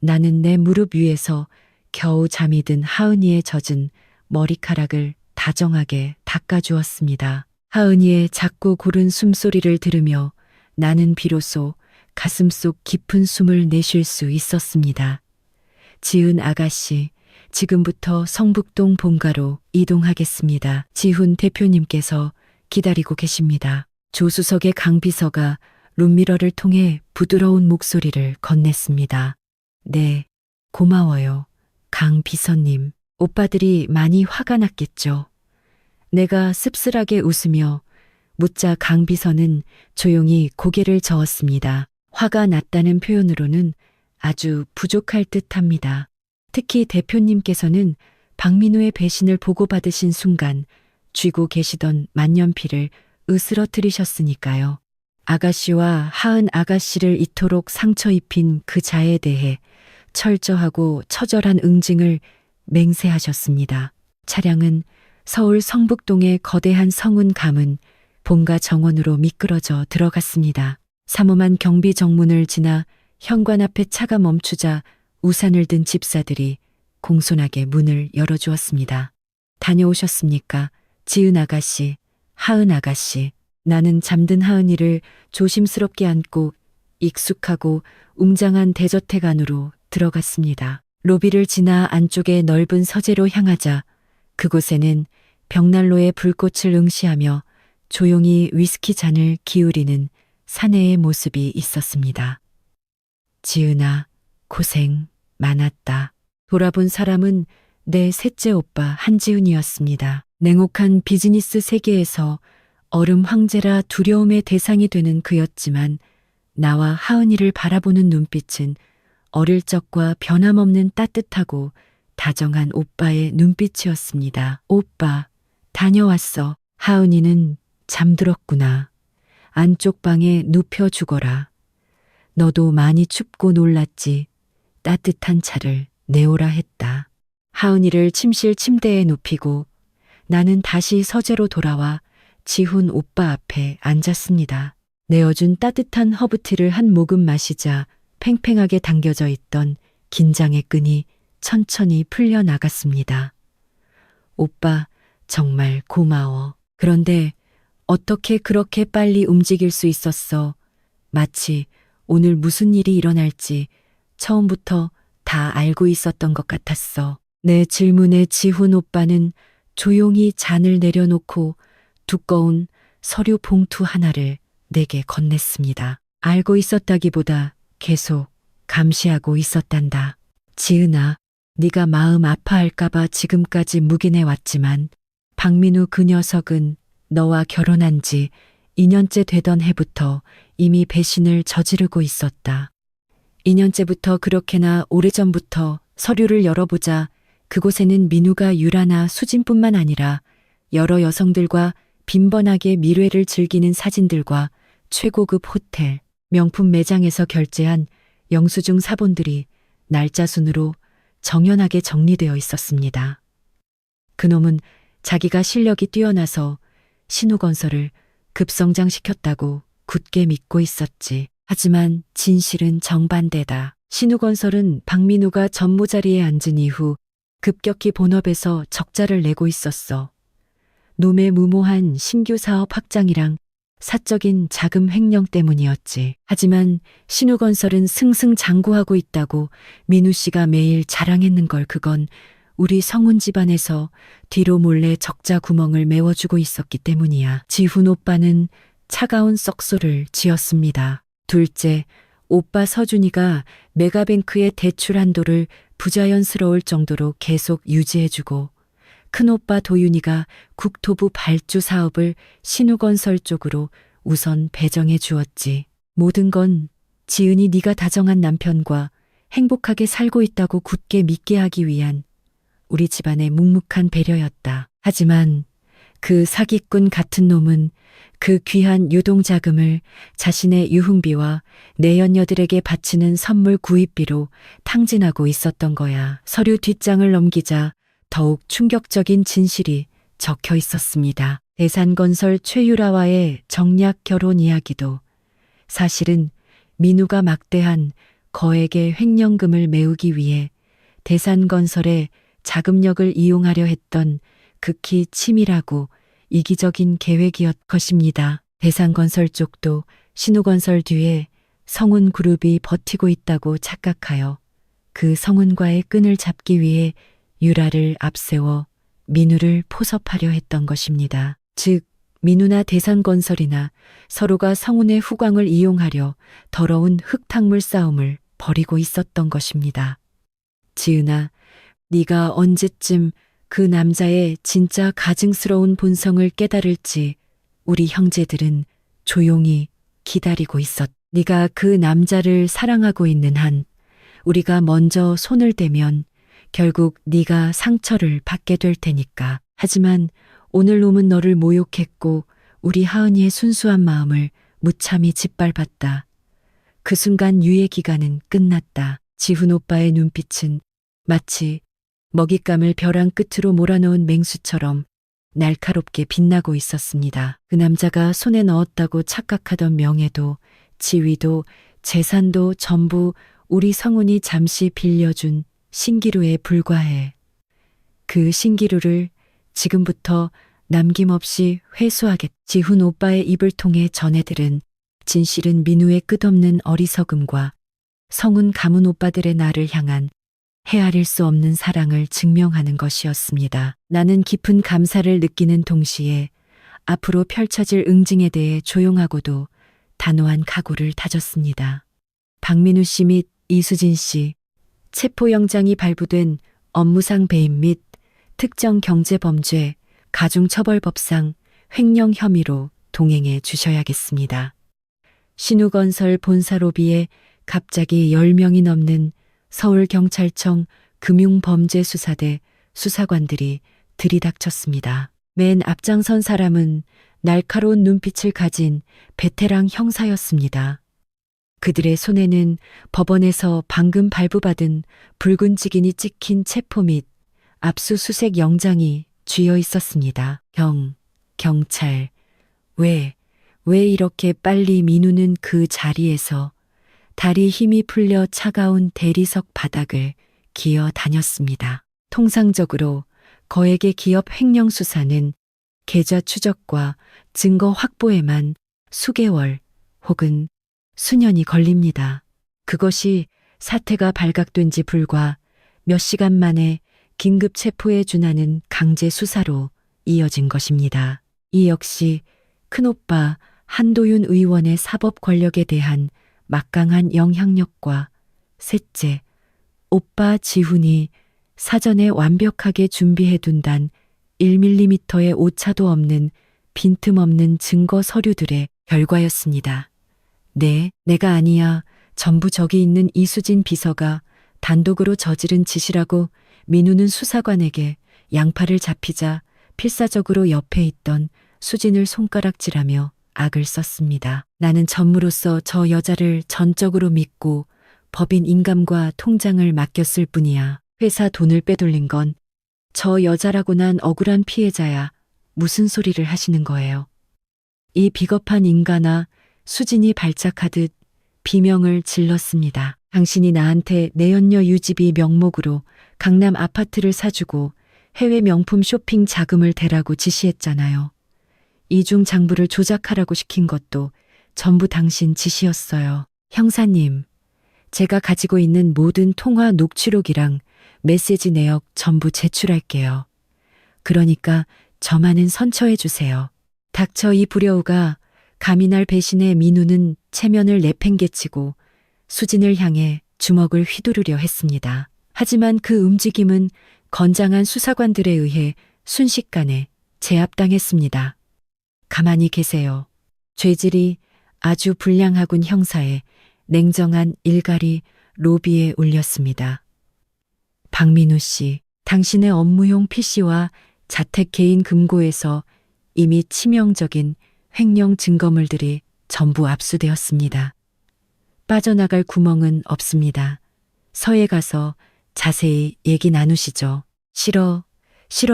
나는 내 무릎 위에서 겨우 잠이 든 하은이의 젖은 머리카락을 다정하게 닦아주었습니다. 하은이의 작고 고른 숨소리를 들으며 나는 비로소 가슴속 깊은 숨을 내쉴 수 있었습니다. 지은 아가씨, 지금부터 성북동 본가로 이동하겠습니다. 지훈 대표님께서 기다리고 계십니다. 조수석의 강 비서가 룸미러를 통해 부드러운 목소리를 건넸습니다. 네, 고마워요. 강 비서님. 오빠들이 많이 화가 났겠죠. 내가 씁쓸하게 웃으며 묻자 강 비서는 조용히 고개를 저었습니다. 화가 났다는 표현으로는 아주 부족할 듯합니다. 특히 대표님께서는 박민우의 배신을 보고받으신 순간 쥐고 계시던 만년필을 으스러뜨리셨으니까요. 아가씨와 하은 아가씨를 이토록 상처 입힌 그 자에 대해 철저하고 처절한 응징을 맹세하셨습니다. 차량은 서울 성북동의 거대한 성운 가문 본가 정원으로 미끄러져 들어갔습니다. 삼엄한 경비 정문을 지나 현관 앞에 차가 멈추자 우산을 든 집사들이 공손하게 문을 열어주었습니다. 다녀오셨습니까? 지은 아가씨, 하은 아가씨. 나는 잠든 하은이를 조심스럽게 안고 익숙하고 웅장한 대저택 안으로 들어갔습니다. 로비를 지나 안쪽의 넓은 서재로 향하자 그곳에는 벽난로에 불꽃을 응시하며 조용히 위스키 잔을 기울이는 사내의 모습이 있었습니다. 지은아, 고생 많았다. 돌아본 사람은 내 셋째 오빠 한지훈이었습니다. 냉혹한 비즈니스 세계에서 얼음 황제라 두려움의 대상이 되는 그였지만 나와 하은이를 바라보는 눈빛은 어릴 적과 변함없는 따뜻하고 다정한 오빠의 눈빛이었습니다. 오빠, 다녀왔어. 하은이는 잠들었구나. 안쪽 방에 눕혀 죽어라. 너도 많이 춥고 놀랐지. 따뜻한 차를 내오라 했다. 하은이를 침실 침대에 눕히고 나는 다시 서재로 돌아와 지훈 오빠 앞에 앉았습니다. 내어준 따뜻한 허브티를 한 모금 마시자 팽팽하게 당겨져 있던 긴장의 끈이 천천히 풀려나갔습니다. 오빠, 정말 고마워. 그런데 어떻게 그렇게 빨리 움직일 수 있었어? 마치 오늘 무슨 일이 일어날지 처음부터 다 다 알고 있었던 것 같았어. 내 질문에 지훈 오빠는 조용히 잔을 내려놓고 두꺼운 서류 봉투 하나를 내게 건넸습니다. 알고 있었다기보다 계속 감시하고 있었단다. 지은아, 네가 마음 아파할까봐 지금까지 묵인해 왔지만 박민우 그 녀석은 너와 결혼한 지 2년째 되던 해부터 이미 배신을 저지르고 있었다. 2년째부터 그렇게나 오래전부터 서류를 열어보자 그곳에는 민우가 유라나 수진뿐만 아니라 여러 여성들과 빈번하게 밀회를 즐기는 사진들과 최고급 호텔, 명품 매장에서 결제한 영수증 사본들이 날짜 순으로 정연하게 정리되어 있었습니다. 그놈은 자기가 실력이 뛰어나서 신우건설을 급성장시켰다고 굳게 믿고 있었지. 하지만 진실은 정반대다. 신우건설은 박민우가 전무자리에 앉은 이후 급격히 본업에서 적자를 내고 있었어. 놈의 무모한 신규 사업 확장이랑 사적인 자금 횡령 때문이었지. 하지만 신우건설은 승승장구하고 있다고 민우 씨가 매일 자랑했는 걸 그건 우리 성운 집안에서 뒤로 몰래 적자 구멍을 메워주고 있었기 때문이야. 지훈 오빠는 차가운 썩소를 지었습니다. 둘째, 오빠 서준이가 메가뱅크의 대출 한도를 부자연스러울 정도로 계속 유지해주고 큰오빠 도윤이가 국토부 발주 사업을 신우건설 쪽으로 우선 배정해 주었지. 모든 건 지은이 네가 다정한 남편과 행복하게 살고 있다고 굳게 믿게 하기 위한 우리 집안의 묵묵한 배려였다. 하지만 그 사기꾼 같은 놈은 그 귀한 유동자금을 자신의 유흥비와 내연녀들에게 바치는 선물 구입비로 탕진하고 있었던 거야. 서류 뒷장을 넘기자 더욱 충격적인 진실이 적혀 있었습니다. 대산건설 최유라와의 정략 결혼 이야기도 사실은 민우가 막대한 거액의 횡령금을 메우기 위해 대산건설의 자금력을 이용하려 했던 극히 치밀하고 이기적인 계획이었 것입니다. 대산건설 쪽도 신우건설 뒤에 성운그룹이 버티고 있다고 착각하여 그 성운과의 끈을 잡기 위해 유라를 앞세워 민우를 포섭하려 했던 것입니다. 즉 민우나 대산건설이나 서로가 성운의 후광을 이용하려 더러운 흙탕물 싸움을 벌이고 있었던 것입니다. 지은아, 네가 언제쯤 그 남자의 진짜 가증스러운 본성을 깨달을지 우리 형제들은 조용히 기다리고 있었. 네가 그 남자를 사랑하고 있는 한 우리가 먼저 손을 대면 결국 네가 상처를 받게 될 테니까. 하지만 오늘 놈은 너를 모욕했고 우리 하은이의 순수한 마음을 무참히 짓밟았다. 그 순간 유예 기간은 끝났다. 지훈 오빠의 눈빛은 마치 먹잇감을 벼랑 끝으로 몰아넣은 맹수처럼 날카롭게 빛나고 있었습니다. 그 남자가 손에 넣었다고 착각하던 명예도 지위도 재산도 전부 우리 성운이 잠시 빌려준 신기루에 불과해. 그 신기루를 지금부터 남김없이 회수하겠. 지훈 오빠의 입을 통해 전해들은 진실은 민우의 끝없는 어리석음과 성운 가문 오빠들의 나를 향한 헤아릴 수 없는 사랑을 증명하는 것이었습니다. 나는 깊은 감사를 느끼는 동시에 앞으로 펼쳐질 응징에 대해 조용하고도 단호한 각오를 다졌습니다. 박민우 씨 및 이수진 씨, 체포영장이 발부된 업무상 배임 및 특정 경제범죄, 가중처벌법상 횡령 혐의로 동행해 주셔야겠습니다. 신우건설 본사 로비에 갑자기 10명이 넘는 서울경찰청 금융범죄수사대 수사관들이 들이닥쳤습니다. 맨 앞장선 사람은 날카로운 눈빛을 가진 베테랑 형사였습니다. 그들의 손에는 법원에서 방금 발부받은 붉은 직인이 찍힌 체포 및 압수수색 영장이 쥐어 있었습니다. 경찰, 왜 이렇게 빨리 민우는 그 자리에서 다리 힘이 풀려 차가운 대리석 바닥을 기어 다녔습니다. 통상적으로 거액의 기업 횡령 수사는 계좌 추적과 증거 확보에만 수개월 혹은 수년이 걸립니다. 그것이 사태가 발각된 지 불과 몇 시간 만에 긴급 체포에 준하는 강제 수사로 이어진 것입니다. 이 역시 큰오빠 한도윤 의원의 사법 권력에 대한 막강한 영향력과 셋째, 오빠 지훈이 사전에 완벽하게 준비해둔단 1mm의 오차도 없는 빈틈없는 증거 서류들의 결과였습니다. 네, 내가 아니야. 전부 저기 있는 이수진 비서가 단독으로 저지른 짓이라고 민우는 수사관에게 양팔을 잡히자 필사적으로 옆에 있던 수진을 손가락질하며 악을 썼습니다. 나는 전무로서 저 여자를 전적으로 믿고 법인 인감과 통장을 맡겼을 뿐이야. 회사 돈을 빼돌린 건 저 여자라고 난 억울한 피해자야. 무슨 소리를 하시는 거예요? 이 비겁한 인간아, 수진이 발작하듯 비명을 질렀습니다. 당신이 나한테 내연녀 유지비 명목으로 강남 아파트를 사주고 해외 명품 쇼핑 자금을 대라고 지시했잖아요. 이중 장부를 조작하라고 시킨 것도 전부 당신 지시였어요. 형사님, 제가 가지고 있는 모든 통화 녹취록이랑 메시지 내역 전부 제출할게요. 그러니까 저만은 선처해 주세요. 닥쳐 이 불여우가 감히 날 배신해. 민우는 체면을 내팽개치고 수진을 향해 주먹을 휘두르려 했습니다. 하지만 그 움직임은 건장한 수사관들에 의해 순식간에 제압당했습니다. 가만히 계세요. 죄질이 아주 불량하군. 형사의 냉정한 일갈이 로비에 울렸습니다. 박민우 씨, 당신의 업무용 PC와 자택 개인 금고에서 이미 치명적인 횡령 증거물들이 전부 압수되었습니다. 빠져나갈 구멍은 없습니다. 서에 가서 자세히 얘기 나누시죠. 싫어.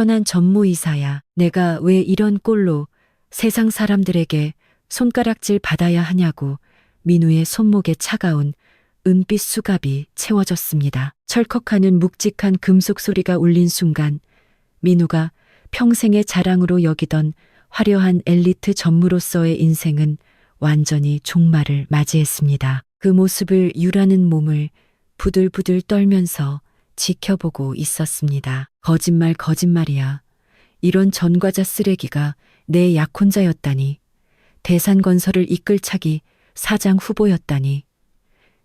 난 전무이사야. 내가 왜 이런 꼴로 세상 사람들에게 손가락질 받아야 하냐고. 민우의 손목에 차가운 은빛 수갑이 채워졌습니다. 철컥하는 묵직한 금속 소리가 울린 순간 민우가 평생의 자랑으로 여기던 화려한 엘리트 전무로서의 인생은 완전히 종말을 맞이했습니다. 그 모습을 유라는 몸을 부들부들 떨면서 지켜보고 있었습니다. 거짓말이야. 이런 전과자 쓰레기가 내 약혼자였다니. 대산건설을 이끌 차기 사장 후보였다니.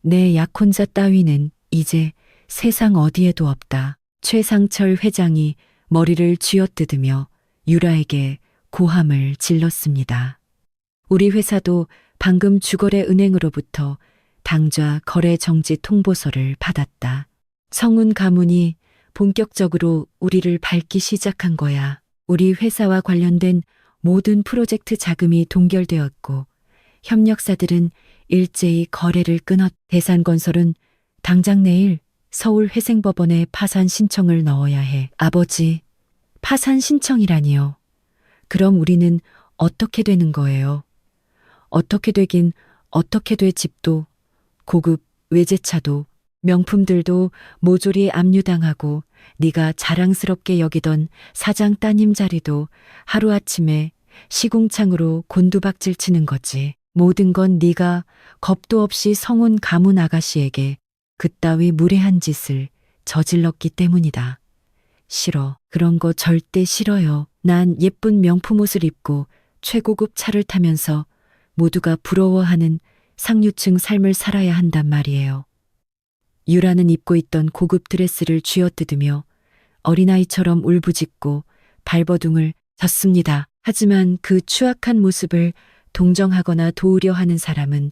내 약혼자 따위는 이제 세상 어디에도 없다. 최상철 회장이 머리를 쥐어뜯으며 유라에게 고함을 질렀습니다. 우리 회사도 방금 주거래 은행으로부터 당좌 거래 정지 통보서를 받았다. 성운 가문이 본격적으로 우리를 밟기 시작한 거야. 우리 회사와 관련된 모든 프로젝트 자금이 동결되었고 협력사들은 일제히 거래를 끊었. 대산건설은 당장 내일 서울회생법원에 파산 신청을 넣어야 해. 아버지, 파산 신청이라니요. 그럼 우리는 어떻게 되는 거예요? 어떻게 되긴 어떻게 돼. 집도 고급 외제차도 명품들도 모조리 압류당하고 네가 자랑스럽게 여기던 사장 따님 자리도 하루아침에 시궁창으로 곤두박질 치는 거지. 모든 건 네가 겁도 없이 성운 가문 아가씨에게 그따위 무례한 짓을 저질렀기 때문이다. 싫어. 그런 거 절대 싫어요. 난 예쁜 명품 옷을 입고 최고급 차를 타면서 모두가 부러워하는 상류층 삶을 살아야 한단 말이에요. 유라는 입고 있던 고급 드레스를 쥐어뜯으며 어린아이처럼 울부짖고 발버둥을 쳤습니다. 하지만 그 추악한 모습을 동정하거나 도우려 하는 사람은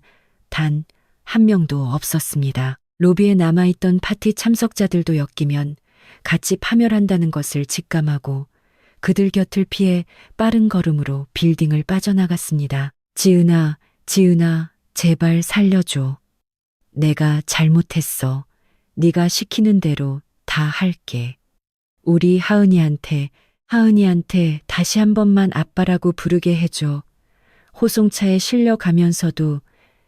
단 한 명도 없었습니다. 로비에 남아있던 파티 참석자들도 엮이면 같이 파멸한다는 것을 직감하고 그들 곁을 피해 빠른 걸음으로 빌딩을 빠져나갔습니다. 지은아, 제발 살려줘. 내가 잘못했어. 네가 시키는 대로 다 할게. 우리 하은이한테 다시 한 번만 아빠라고 부르게 해줘. 호송차에 실려가면서도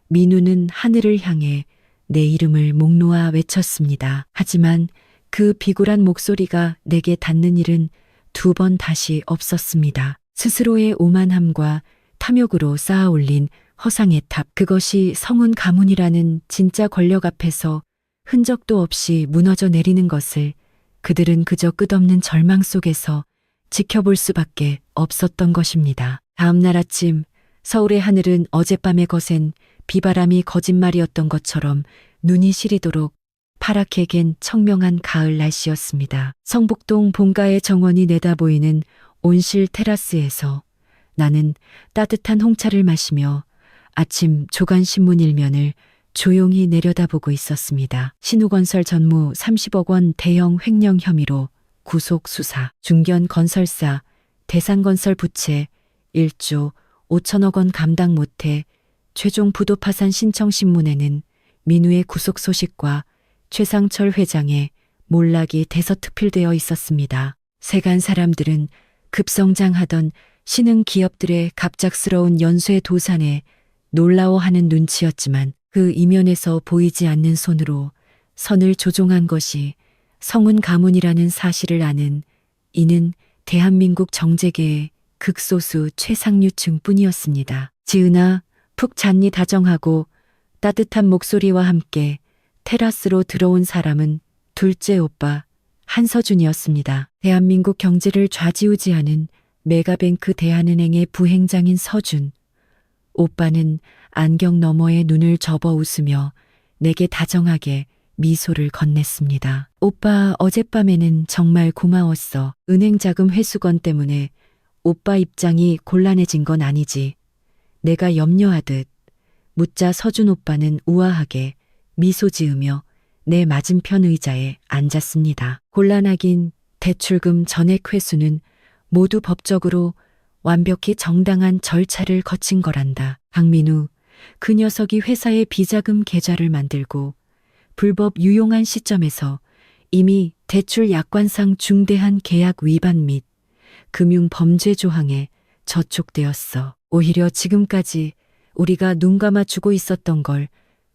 민우는 하늘을 향해 내 이름을 목 놓아 외쳤습니다. 하지만 그 비굴한 목소리가 내게 닿는 일은 두 번 다시 없었습니다. 스스로의 오만함과 탐욕으로 쌓아 올린 허상의 탑, 그것이 성운 가문이라는 진짜 권력 앞에서 흔적도 없이 무너져 내리는 것을 그들은 그저 끝없는 절망 속에서 지켜볼 수밖에 없었던 것입니다. 다음 날 아침 서울의 하늘은 어젯밤에 거센 비바람이 거짓말이었던 것처럼 눈이 시리도록 파랗게 갠 청명한 가을 날씨였습니다. 성북동 본가의 정원이 내다보이는 온실 테라스에서 나는 따뜻한 홍차를 마시며 아침 조간신문 일면을 조용히 내려다보고 있었습니다. 신우건설 전무 30억 원 대형 횡령 혐의로 구속 수사. 중견건설사 대상건설 부채 1조 5천억 원 감당 못해 최종 부도 파산 신청 신문에는 민우의 구속 소식과 최상철 회장의 몰락이 대서특필되어 있었습니다. 세간 사람들은 급성장하던 신흥 기업들의 갑작스러운 연쇄 도산에 놀라워하는 눈치였지만 그 이면에서 보이지 않는 손으로 선을 조종한 것이 성운 가문이라는 사실을 아는 이는 대한민국 정재계의 극소수 최상류층 뿐이었습니다. 지은아, 푹 잤니 다정하고 따뜻한 목소리와 함께 테라스로 들어온 사람은 둘째 오빠 한서준이었습니다. 대한민국 경제를 좌지우지하는 메가뱅크 대한은행의 부행장인 서준. 오빠는 안경 너머에 눈을 접어 웃으며 내게 다정하게 미소를 건넸습니다. 오빠 어젯밤에는 정말 고마웠어. 은행 자금 회수건 때문에 오빠 입장이 곤란해진 건 아니지. 내가 염려하듯. 묻자 서준 오빠는 우아하게 미소 지으며 내 맞은편 의자에 앉았습니다. 곤란하긴 대출금 전액 회수는 모두 법적으로 완벽히 정당한 절차를 거친 거란다. 박민우, 그 녀석이 회사의 비자금 계좌를 만들고 불법 유용한 시점에서 이미 대출 약관상 중대한 계약 위반 및 금융 범죄 조항에 저촉되었어. 오히려 지금까지 우리가 눈 감아주고 있었던 걸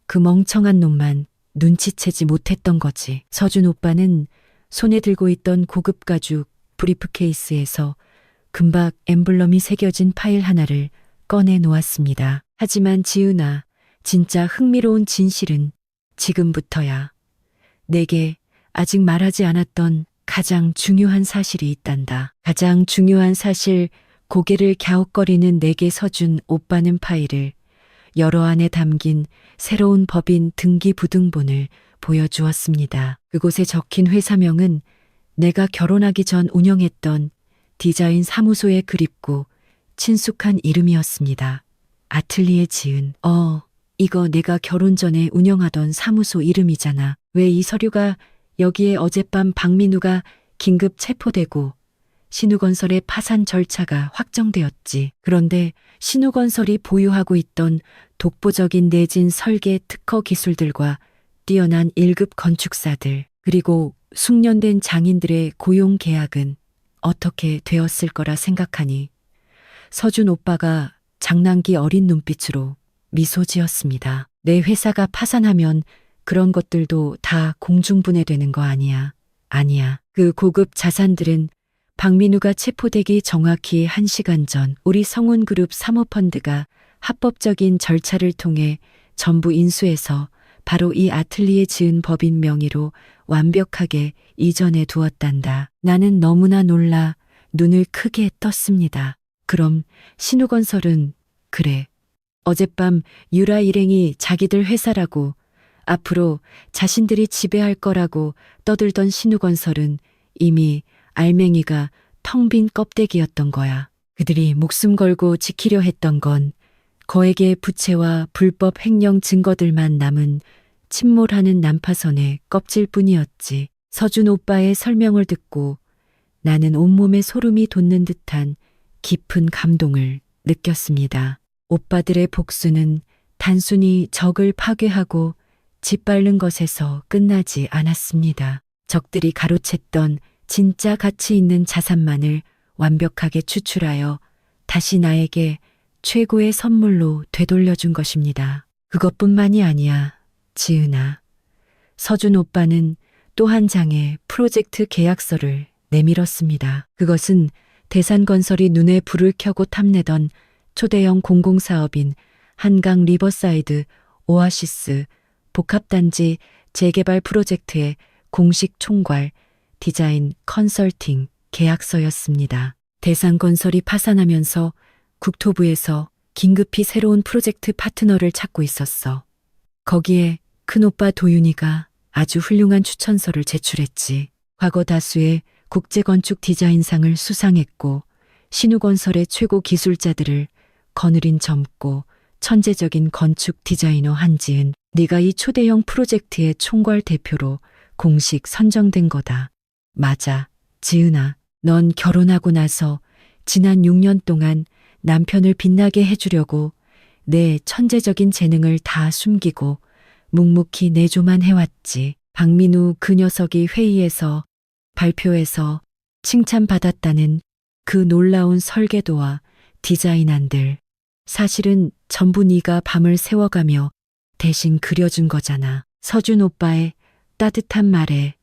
그 멍청한 놈만 눈치채지 못했던 거지. 서준 오빠는 손에 들고 있던 고급 가죽 브리프케이스에서 금박 엠블럼이 새겨진 파일 하나를 꺼내 놓았습니다. 하지만 지은아, 진짜 흥미로운 진실은 지금부터야. 내게 아직 말하지 않았던 가장 중요한 사실이 있단다. 가장 중요한 사실. 고개를 갸웃거리는 내게 서준 오빠는 파일을 열어 안에 담긴 새로운 법인 등기부등본을 보여주었습니다. 그곳에 적힌 회사명은 내가 결혼하기 전 운영했던 디자인 사무소에 그립고 친숙한 이름이었습니다. 아틀리에 지은. 이거 내가 결혼 전에 운영하던 사무소 이름이잖아. 왜 이 서류가 여기에? 어젯밤 박민우가 긴급 체포되고 신우건설의 파산 절차가 확정되었지. 그런데 신우건설이 보유하고 있던 독보적인 내진 설계 특허 기술들과 뛰어난 1급 건축사들, 그리고 숙련된 장인들의 고용 계약은 어떻게 되었을 거라 생각하니 서준 오빠가 장난기 어린 눈빛으로 미소 지었습니다. 내 회사가 파산하면 그런 것들도 다 공중분해되는 거 아니야. 아니야. 그 고급 자산들은 박민우가 체포되기 정확히 1시간 전 우리 성운그룹 사모펀드가 합법적인 절차를 통해 전부 인수해서 바로 이 아틀리에 지은 법인 명의로 완벽하게 이전해 두었단다. 나는 너무나 놀라 눈을 크게 떴습니다. 그럼 신우건설은 그래. 어젯밤 유라 일행이 자기들 회사라고 앞으로 자신들이 지배할 거라고 떠들던 신우건설은 이미 알맹이가 텅 빈 껍데기였던 거야. 그들이 목숨 걸고 지키려 했던 건 거액의 부채와 불법 횡령 증거들만 남은 침몰하는 난파선의 껍질뿐이었지. 서준 오빠의 설명을 듣고 나는 온몸에 소름이 돋는 듯한 깊은 감동을 느꼈습니다. 오빠들의 복수는 단순히 적을 파괴하고 짓밟는 것에서 끝나지 않았습니다. 적들이 가로챘던 진짜 가치 있는 자산만을 완벽하게 추출하여 다시 나에게 최고의 선물로 되돌려준 것입니다. 그것뿐만이 아니야, 지은아. 서준 오빠는 또 한 장의 프로젝트 계약서를 내밀었습니다. 그것은 대산건설이 눈에 불을 켜고 탐내던 초대형 공공사업인 한강 리버사이드 오아시스 복합단지 재개발 프로젝트의 공식 총괄, 디자인 컨설팅 계약서였습니다. 대상건설이 파산하면서 국토부에서 긴급히 새로운 프로젝트 파트너를 찾고 있었어. 거기에 큰오빠 도윤이가 아주 훌륭한 추천서를 제출했지. 과거 다수의 국제건축 디자인상을 수상했고 신우건설의 최고 기술자들을 거느린 젊고 천재적인 건축 디자이너 한지은, 네가 이 초대형 프로젝트의 총괄 대표로 공식 선정된 거다. 맞아, 지은아. 넌 결혼하고 나서 지난 6년 동안 남편을 빛나게 해주려고 내 천재적인 재능을 다 숨기고 묵묵히 내조만 해왔지. 박민우 그 녀석이 회의에서 발표에서 칭찬받았다는 그 놀라운 설계도와 디자인안들. 사실은 전부 네가 밤을 새워가며 대신 그려준 거잖아. 서준 오빠의 따뜻한 말에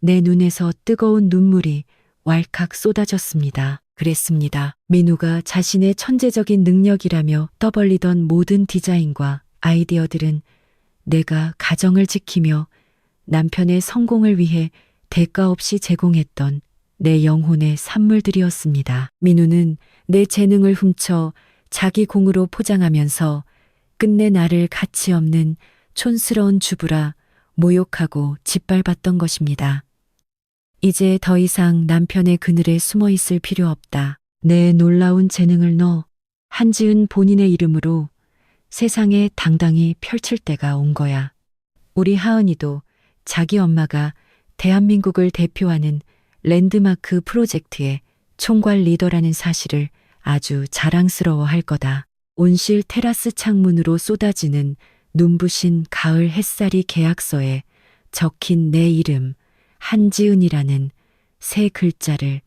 내 눈에서 뜨거운 눈물이 왈칵 쏟아졌습니다. 그랬습니다. 민우가 자신의 천재적인 능력이라며 떠벌리던 모든 디자인과 아이디어들은 내가 가정을 지키며 남편의 성공을 위해 대가 없이 제공했던 내 영혼의 산물들이었습니다. 민우는 내 재능을 훔쳐 자기 공으로 포장하면서 끝내 나를 가치 없는 촌스러운 주부라 모욕하고 짓밟았던 것입니다. 이제 더 이상 남편의 그늘에 숨어 있을 필요 없다. 내 놀라운 재능을 넣어 한지은 본인의 이름으로 세상에 당당히 펼칠 때가 온 거야. 우리 하은이도 자기 엄마가 대한민국을 대표하는 랜드마크 프로젝트의 총괄 리더라는 사실을 아주 자랑스러워 할 거다. 온실 테라스 창문으로 쏟아지는 눈부신 가을 햇살이 계약서에 적힌 내 이름 한지은이라는 세 글자를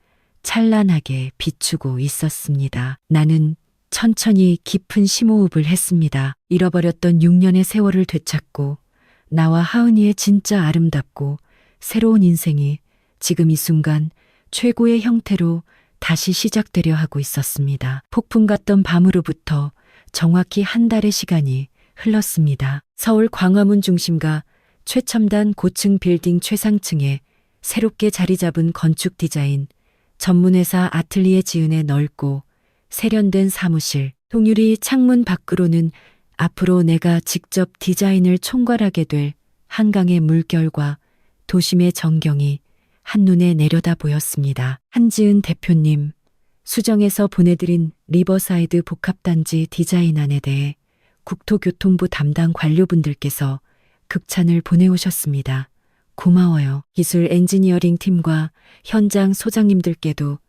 찬란하게 비추고 있었습니다. 나는 천천히 깊은 심호흡을 했습니다. 잃어버렸던 6년의 세월을 되찾고 나와 하은이의 진짜 아름답고 새로운 인생이 지금 이 순간 최고의 형태로 다시 시작되려 하고 있었습니다. 폭풍 같던 밤으로부터 정확히 한 달의 시간이 흘렀습니다. 서울 광화문 중심가 최첨단 고층 빌딩 최상층에 새롭게 자리 잡은 건축 디자인 전문회사 아틀리에 지은의 넓고 세련된 사무실, 통유리 창문 밖으로는 앞으로 내가 직접 디자인을 총괄하게 될 한강의 물결과 도심의 전경이 한눈에 내려다 보였습니다. 한지은 대표님, 수정에서 보내드린 리버사이드 복합단지 디자인안에 대해 국토교통부 담당 관료분들께서 극찬을 보내오셨습니다. 고마워요. 기술 엔지니어링 팀과 현장 소장님들께도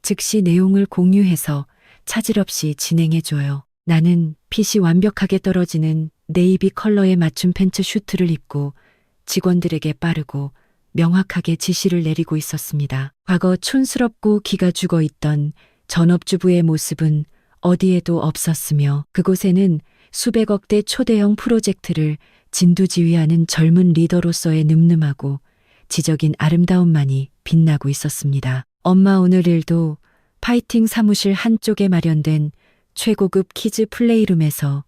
즉시 내용을 공유해서 차질 없이 진행해줘요. 나는 핏이 완벽하게 떨어지는 네이비 컬러의 맞춤 팬츠 슈트를 입고 직원들에게 빠르고 명확하게 지시를 내리고 있었습니다. 과거 촌스럽고 기가 죽어 있던 전업주부의 모습은 어디에도 없었으며 그곳에는 수백억대 초대형 프로젝트를 진두지휘하는 젊은 리더로서의 늠름하고 지적인 아름다움만이 빛나고 있었습니다. 엄마 오늘 일도 파이팅 사무실 한쪽에 마련된 최고급 키즈 플레이룸에서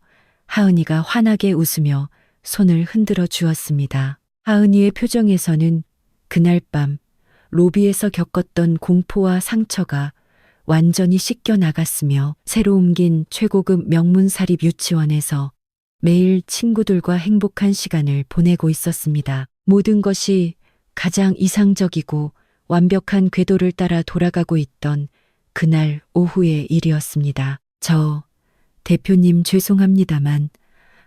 하은이가 환하게 웃으며 손을 흔들어 주었습니다. 하은이의 표정에서는 그날 밤 로비에서 겪었던 공포와 상처가 완전히 씻겨 나갔으며 새로 옮긴 최고급 명문사립 유치원에서 매일 친구들과 행복한 시간을 보내고 있었습니다. 모든 것이 가장 이상적이고 완벽한 궤도를 따라 돌아가고 있던 그날 오후의 일이었습니다. 저 대표님 죄송합니다만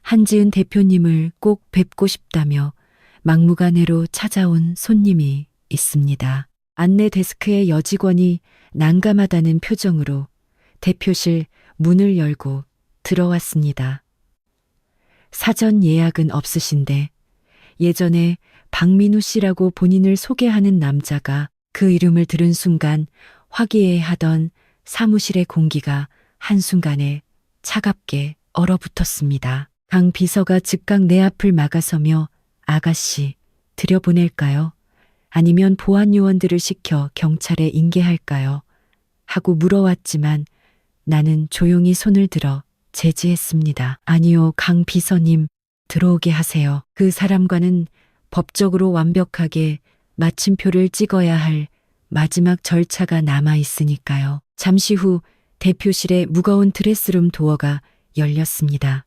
한지은 대표님을 꼭 뵙고 싶다며 막무가내로 찾아온 손님이 있습니다. 안내 데스크의 여직원이 난감하다는 표정으로 대표실 문을 열고 들어왔습니다. 사전 예약은 없으신데 예전에 박민우 씨라고 본인을 소개하는 남자가 그 이름을 들은 순간 화기애애하던 사무실의 공기가 한순간에 차갑게 얼어붙었습니다. 강 비서가 즉각 내 앞을 막아서며 아가씨 들여보낼까요? 아니면 보안 요원들을 시켜 경찰에 인계할까요? 하고 물어왔지만 나는 조용히 손을 들어 제지했습니다. 아니요, 강 비서님, 들어오게 하세요. 그 사람과는 법적으로 완벽하게 마침표를 찍어야 할 마지막 절차가 남아 있으니까요. 잠시 후 대표실의 무거운 드레스룸 도어가 열렸습니다.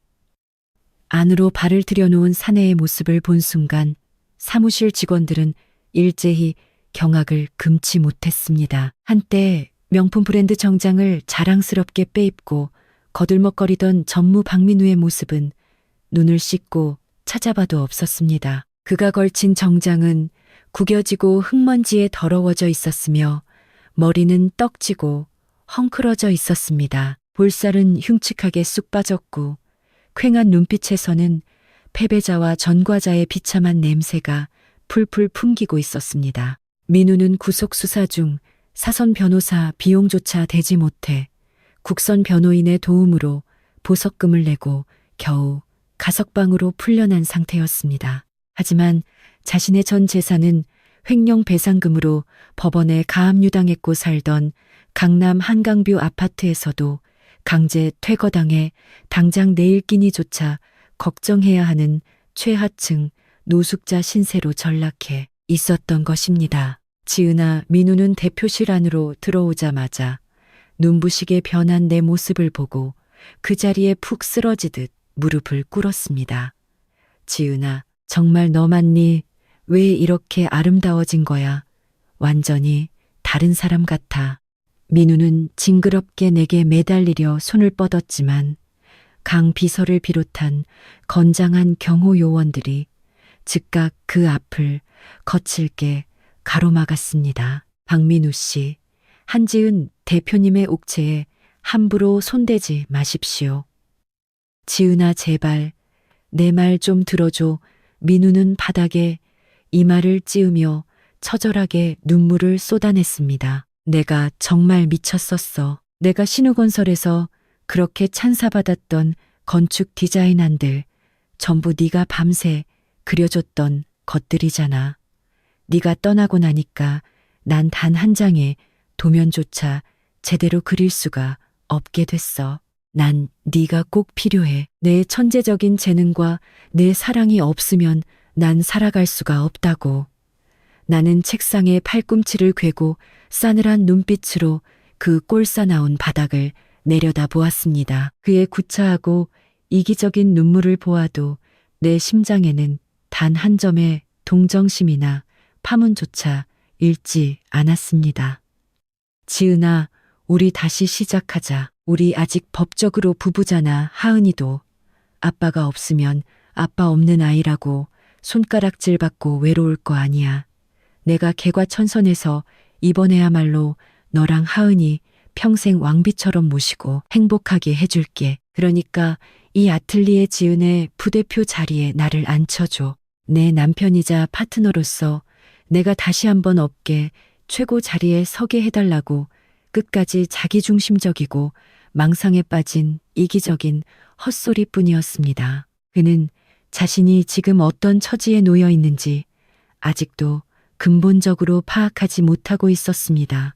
안으로 발을 들여놓은 사내의 모습을 본 순간 사무실 직원들은 일제히 경악을 금치 못했습니다. 한때 명품 브랜드 정장을 자랑스럽게 빼입고 거들먹거리던 전무 박민우의 모습은 눈을 씻고 찾아봐도 없었습니다. 그가 걸친 정장은 구겨지고 흙먼지에 더러워져 있었으며 머리는 떡지고 헝클어져 있었습니다. 볼살은 흉측하게 쑥 빠졌고 퀭한 눈빛에서는 패배자와 전과자의 비참한 냄새가 풀풀 풍기고 있었습니다. 민우는 구속 수사 중 사선 변호사 비용조차 대지 못해 국선 변호인의 도움으로 보석금을 내고 겨우 가석방으로 풀려난 상태였습니다. 하지만 자신의 전 재산은 횡령 배상금으로 법원에 가압류당했고 살던 강남 한강뷰 아파트에서도 강제 퇴거당해 당장 내일 끼니조차 걱정해야 하는 최하층 노숙자 신세로 전락해 있었던 것입니다. 지은아, 민우는 대표실 안으로 들어오자마자 눈부시게 변한 내 모습을 보고 그 자리에 푹 쓰러지듯 무릎을 꿇었습니다. 지은아, 정말 너 맞니? 왜 이렇게 아름다워진 거야? 완전히 다른 사람 같아. 민우는 징그럽게 내게 매달리려 손을 뻗었지만 강 비서를 비롯한 건장한 경호 요원들이 즉각 그 앞을 거칠게 가로막았습니다. 박민우 씨, 한지은 대표님의 옥체에 함부로 손대지 마십시오. 지은아, 제발 내 말 좀 들어줘. 민우는 바닥에 이마를 찌으며 처절하게 눈물을 쏟아냈습니다. 내가 정말 미쳤었어. 내가 신우건설에서 그렇게 찬사받았던 건축 디자인안들 전부 네가 밤새 그려줬던 것들이잖아. 네가 떠나고 나니까 난 단 한 장의 도면조차 제대로 그릴 수가 없게 됐어. 난 네가 꼭 필요해. 내 천재적인 재능과 내 사랑이 없으면 난 살아갈 수가 없다고. 나는 책상에 팔꿈치를 괴고 싸늘한 눈빛으로 그 꼴싸나운 바닥을 내려다 보았습니다. 그의 구차하고 이기적인 눈물을 보아도 내 심장에는 단 한 점의 동정심이나 파문조차 잃지 않았습니다. 지은아, 우리 다시 시작하자. 우리 아직 법적으로 부부잖아. 하은이도 아빠가 없으면 아빠 없는 아이라고 손가락질 받고 외로울 거 아니야. 내가 개과천선해서 이번에야말로 너랑 하은이 평생 왕비처럼 모시고 행복하게 해줄게. 그러니까 이 아틀리에 지은의 부대표 자리에 나를 앉혀줘. 내 남편이자 파트너로서 내가 다시 한번 업계 최고 자리에 서게 해달라고 끝까지 자기중심적이고 망상에 빠진 이기적인 헛소리뿐이었습니다. 그는 자신이 지금 어떤 처지에 놓여 있는지 아직도 근본적으로 파악하지 못하고 있었습니다.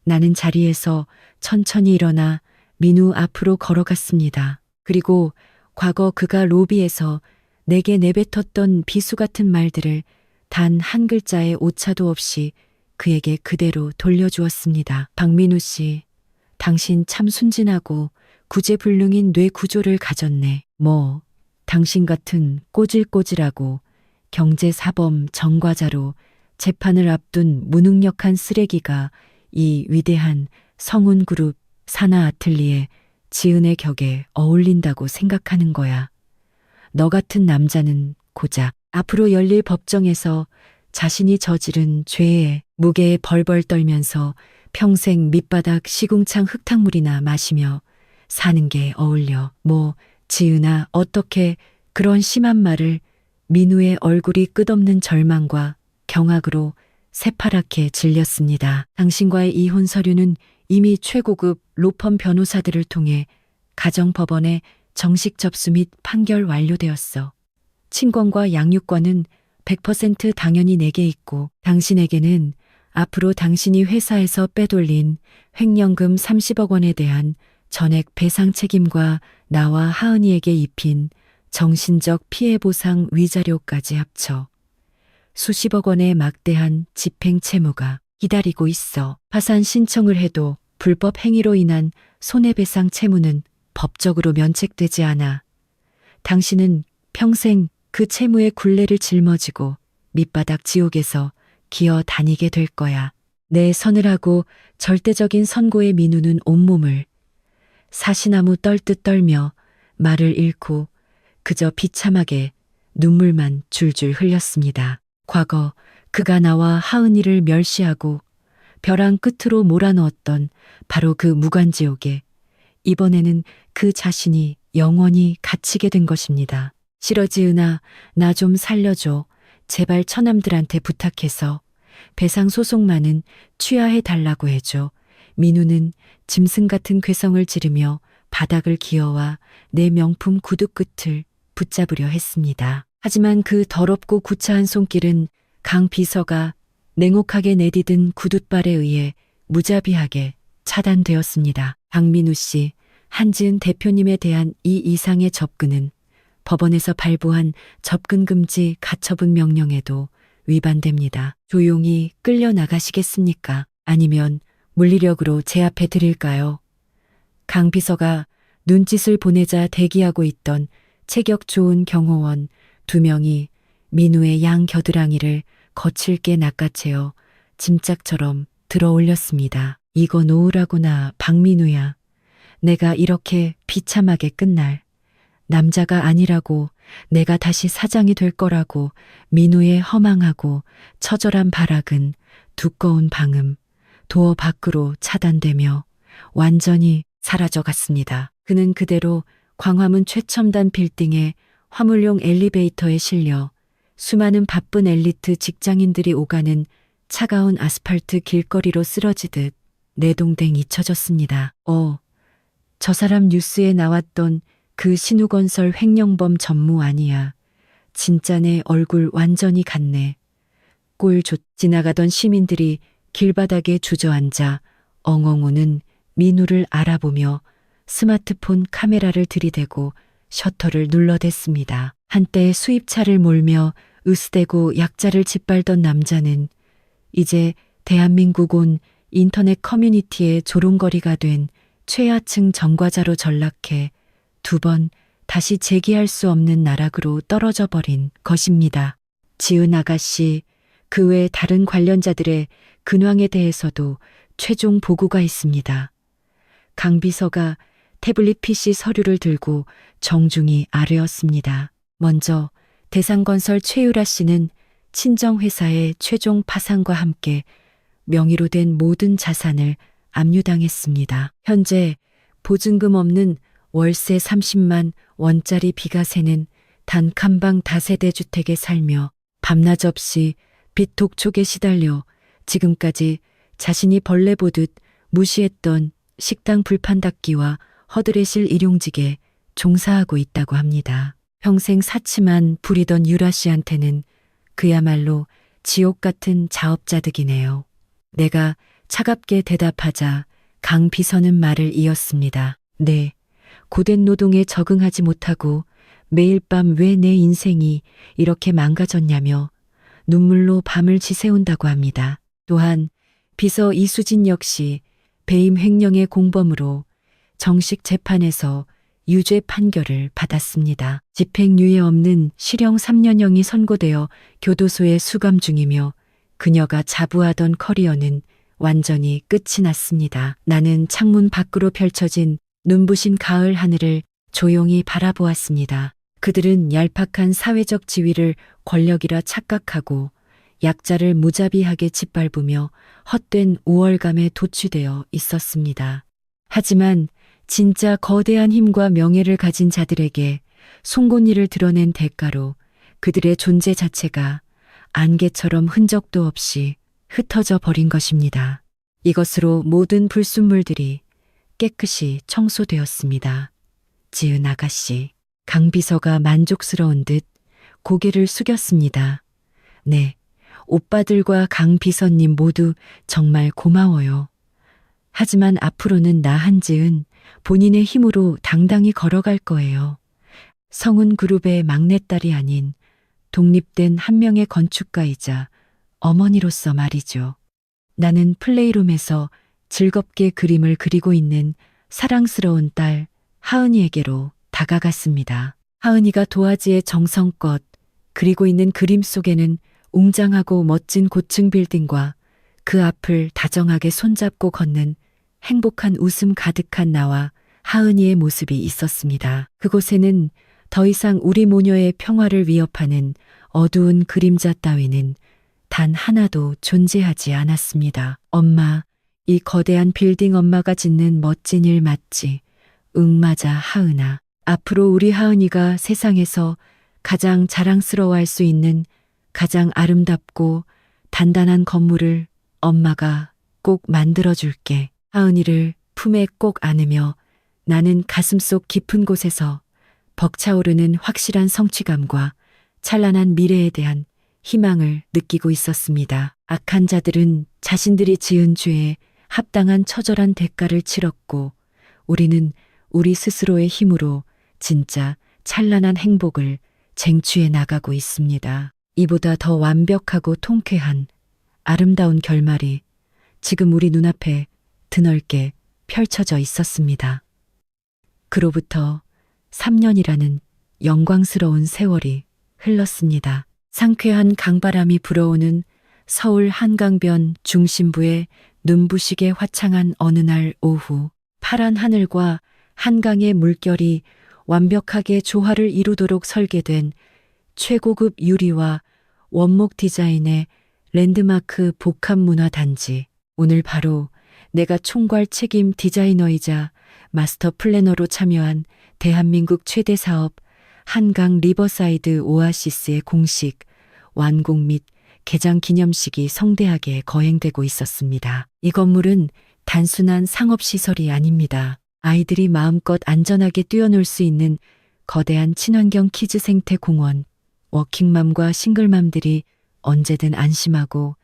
나는 자리에서 천천히 일어나 민우 앞으로 걸어갔습니다. 그리고 과거 그가 로비에서 내게 내뱉었던 비수 같은 말들을 단 한 글자의 오차도 없이 그에게 그대로 돌려주었습니다. 박민우 씨, 당신 참 순진하고 구제불능인 뇌 구조를 가졌네. 당신 같은 꼬질꼬질하고 경제사범 전과자로 재판을 앞둔 무능력한 쓰레기가 이 위대한 성운그룹 산하아틀리에 지은의 격에 어울린다고 생각하는 거야. 너 같은 남자는 고작 앞으로 열릴 법정에서 자신이 저지른 죄의 무게에 벌벌 떨면서 평생 밑바닥 시궁창 흙탕물이나 마시며 사는 게 어울려. 지은아, 어떻게 그런 심한 말을. 민우의 얼굴이 끝없는 절망과 경악으로 새파랗게 질렸습니다. 당신과의 이혼 서류는 이미 최고급 로펌 변호사들을 통해 가정법원에 정식 접수 및 판결 완료되었어. 친권과 양육권은 100% 당연히 내게 있고 당신에게는 앞으로 당신이 회사에서 빼돌린 횡령금 30억 원에 대한 전액 배상 책임과 나와 하은이에게 입힌 정신적 피해 보상 위자료까지 합쳐 수십억 원의 막대한 집행 채무가 기다리고 있어. 파산 신청을 해도 불법 행위로 인한 손해배상 채무는 법적으로 면책되지 않아. 당신은 평생 그 채무의 굴레를 짊어지고 밑바닥 지옥에서 기어 다니게 될 거야. 내 서늘하고 절대적인 선고의 민우는 온몸을 사시나무 떨듯 떨며 말을 잃고 그저 비참하게 눈물만 줄줄 흘렸습니다. 과거 그가 나와 하은이를 멸시하고 벼랑 끝으로 몰아넣었던 바로 그 무간지옥에 이번에는 그 자신이 영원히 갇히게 된 것입니다. 싫어지으나 나 좀 살려줘. 제발 처남들한테 부탁해서 배상 소송만은 취하해 달라고 해줘. 민우는 짐승 같은 괴성을 지르며 바닥을 기어와 내 명품 구두 끝을 붙잡으려 했습니다. 하지만 그 더럽고 구차한 손길은 강 비서가 냉혹하게 내디딘 구둣발에 의해 무자비하게 차단되었습니다. 박민우 씨, 한지은 대표님에 대한 이 이상의 접근은 법원에서 발부한 접근금지 가처분 명령에도 위반됩니다. 조용히 끌려나가시겠습니까? 아니면 물리력으로 제압해 드릴까요? 강 비서가 눈짓을 보내자 대기하고 있던 체격 좋은 경호원 2명이 민우의 양 겨드랑이를 거칠게 낚아채어 짐짝처럼 들어 올렸습니다. 이거 놓으라구나, 박민우야. 내가 이렇게 비참하게 끝날 남자가 아니라고, 내가 다시 사장이 될 거라고. 민우의 허망하고 처절한 발악은 두꺼운 방음, 도어 밖으로 차단되며 완전히 사라져갔습니다. 그는 그대로 광화문 최첨단 빌딩의 화물용 엘리베이터에 실려 수많은 바쁜 엘리트 직장인들이 오가는 차가운 아스팔트 길거리로 쓰러지듯 내동댕 잊혀졌습니다. 저 사람 뉴스에 나왔던 그 신우건설 횡령범 전무 아니야. 진짜 내 얼굴 완전히 같네. 꼴 지나가던 시민들이 길바닥에 주저앉아 엉엉 우는 민우를 알아보며 스마트폰 카메라를 들이대고 셔터를 눌러댔습니다. 한때 수입차를 몰며 으스대고 약자를 짓밟던 남자는 이제 대한민국 온 인터넷 커뮤니티의 조롱거리가 된 최하층 전과자로 전락해 2번 다시 재기할 수 없는 나락으로 떨어져 버린 것입니다. 지은 아가씨, 그 외 다른 관련자들의 근황에 대해서도 최종 보고가 있습니다. 강 비서가 태블릿 PC 서류를 들고 정중히 아뢰었습니다. 먼저 대상건설 최유라 씨는 친정회사의 최종 파산과 함께 명의로 된 모든 자산을 압류당했습니다. 현재 보증금 없는 월세 30만 원짜리 비과세는 단칸방 다세대 주택에 살며 밤낮 없이 빚 독촉에 시달려 지금까지 자신이 벌레 보듯 무시했던 식당 불판 닦기와 허드레실 일용직에 종사하고 있다고 합니다. 평생 사치만 부리던 유라 씨한테는 그야말로 지옥 같은 자업자득이네요. 내가 차갑게 대답하자 강 비서는 말을 이었습니다. 네, 고된 노동에 적응하지 못하고 매일 밤 왜 내 인생이 이렇게 망가졌냐며 눈물로 밤을 지새운다고 합니다. 또한 비서 이수진 역시 배임 횡령의 공범으로 정식 재판에서 유죄 판결을 받았습니다. 집행유예 없는 실형 3년형이 선고되어 교도소에 수감 중이며 그녀가 자부하던 커리어는 완전히 끝이 났습니다. 나는 창문 밖으로 펼쳐진 눈부신 가을 하늘을 조용히 바라보았습니다. 그들은 얄팍한 사회적 지위를 권력이라 착각하고 약자를 무자비하게 짓밟으며 헛된 우월감에 도취되어 있었습니다. 하지만 진짜 거대한 힘과 명예를 가진 자들에게 송곳니를 드러낸 대가로 그들의 존재 자체가 안개처럼 흔적도 없이 흩어져 버린 것입니다. 이것으로 모든 불순물들이 깨끗이 청소되었습니다. 지은 아가씨, 강 비서가 만족스러운 듯 고개를 숙였습니다. 네, 오빠들과 강 비서님 모두 정말 고마워요. 하지만 앞으로는 나 한지은 본인의 힘으로 당당히 걸어갈 거예요. 성운 그룹의 막내딸이 아닌 독립된 한 명의 건축가이자 어머니로서 말이죠. 나는 플레이룸에서 즐겁게 그림을 그리고 있는 사랑스러운 딸 하은이에게로 다가갔습니다. 하은이가 도화지에 정성껏 그리고 있는 그림 속에는 웅장하고 멋진 고층 빌딩과 그 앞을 다정하게 손잡고 걷는 행복한 웃음 가득한 나와 하은이의 모습이 있었습니다. 그곳에는 더 이상 우리 모녀의 평화를 위협하는 어두운 그림자 따위는 단 하나도 존재하지 않았습니다. 엄마, 이 거대한 빌딩 엄마가 짓는 멋진 일 맞지? 응, 맞아, 하은아. 앞으로 우리 하은이가 세상에서 가장 자랑스러워할 수 있는 가장 아름답고 단단한 건물을 엄마가 꼭 만들어줄게. 하은이를 품에 꼭 안으며 나는 가슴속 깊은 곳에서 벅차오르는 확실한 성취감과 찬란한 미래에 대한 희망을 느끼고 있었습니다. 악한 자들은 자신들이 지은 죄에 합당한 처절한 대가를 치렀고 우리는 우리 스스로의 힘으로 진짜 찬란한 행복을 쟁취해 나가고 있습니다. 이보다 더 완벽하고 통쾌한 아름다운 결말이 지금 우리 눈앞에 드넓게 펼쳐져 있었습니다. 그로부터 3년이라는 영광스러운 세월이 흘렀습니다. 상쾌한 강바람이 불어오는 서울 한강변 중심부의 눈부시게 화창한 어느 날 오후, 파란 하늘과 한강의 물결이 완벽하게 조화를 이루도록 설계된 최고급 유리와 원목 디자인의 랜드마크 복합문화단지. 오늘 바로 내가 총괄 책임 디자이너이자 마스터 플래너로 참여한 대한민국 최대 사업 한강 리버사이드 오아시스의 공식 완공 및 개장 기념식이 성대하게 거행되고 있었습니다. 이 건물은 단순한 상업시설이 아닙니다. 아이들이 마음껏 안전하게 뛰어놀 수 있는 거대한 친환경 키즈 생태 공원, 워킹맘과 싱글맘들이 언제든 안심하고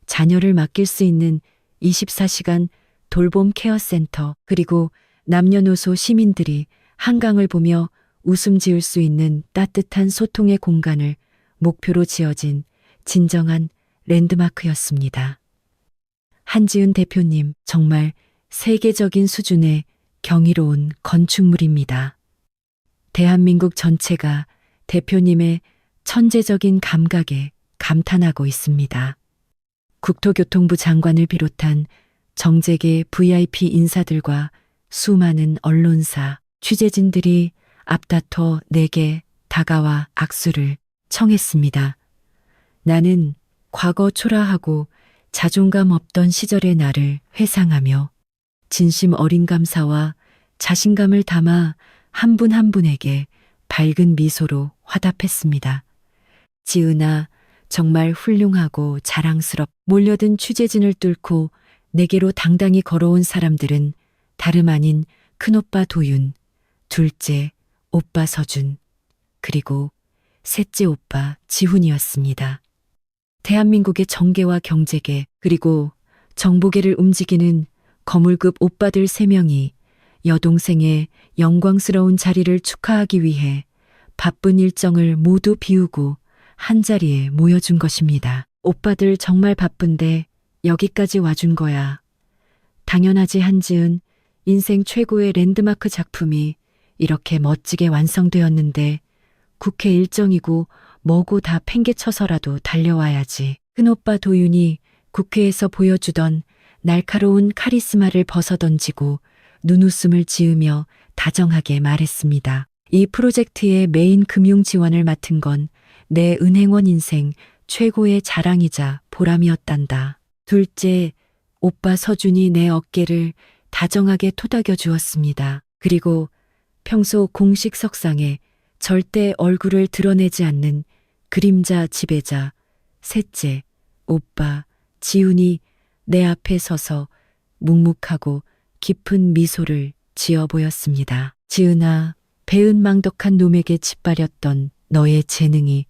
자녀를 맡길 수 있는 24시간 돌봄 케어센터, 그리고 남녀노소 시민들이 한강을 보며 웃음 지을 수 있는 따뜻한 소통의 공간을 목표로 지어진 진정한 랜드마크였습니다. 한지은 대표님, 정말 세계적인 수준의 경이로운 건축물입니다. 대한민국 전체가 대표님의 천재적인 감각에 감탄하고 있습니다. 국토교통부 장관을 비롯한 정재계 VIP 인사들과 수많은 언론사, 취재진들이 앞다퉈 내게 다가와 악수를 청했습니다. 나는 과거 초라하고 자존감 없던 시절의 나를 회상하며 진심 어린 감사와 자신감을 담아 한 분 한 분에게 밝은 미소로 화답했습니다. 지은아, 정말 훌륭하고 자랑스럽. 몰려든 취재진을 뚫고 내게로 당당히 걸어온 사람들은 다름 아닌 큰오빠 도윤, 둘째 오빠 서준, 그리고 셋째 오빠 지훈이었습니다. 대한민국의 정계와 경제계, 그리고 정보계를 움직이는 거물급 오빠들 3명이 여동생의 영광스러운 자리를 축하하기 위해 바쁜 일정을 모두 비우고 한자리에 모여준 것입니다. 오빠들 정말 바쁜데 여기까지 와준 거야. 당연하지, 한지은. 인생 최고의 랜드마크 작품이 이렇게 멋지게 완성되었는데 국회 일정이고 뭐고 다 팽개쳐서라도 달려와야지. 큰오빠 도윤이 국회에서 보여주던 날카로운 카리스마를 벗어던지고 눈웃음을 지으며 다정하게 말했습니다. 이 프로젝트의 메인 금융 지원을 맡은 건 내 은행원 인생 최고의 자랑이자 보람이었단다. 둘째, 오빠 서준이 내 어깨를 다정하게 토닥여 주었습니다. 그리고 평소 공식 석상에 절대 얼굴을 드러내지 않는 그림자 지배자 셋째, 오빠 지훈이 내 앞에 서서 묵묵하고 깊은 미소를 지어 보였습니다. 지은아, 배은망덕한 놈에게 짓밟렸던 너의 재능이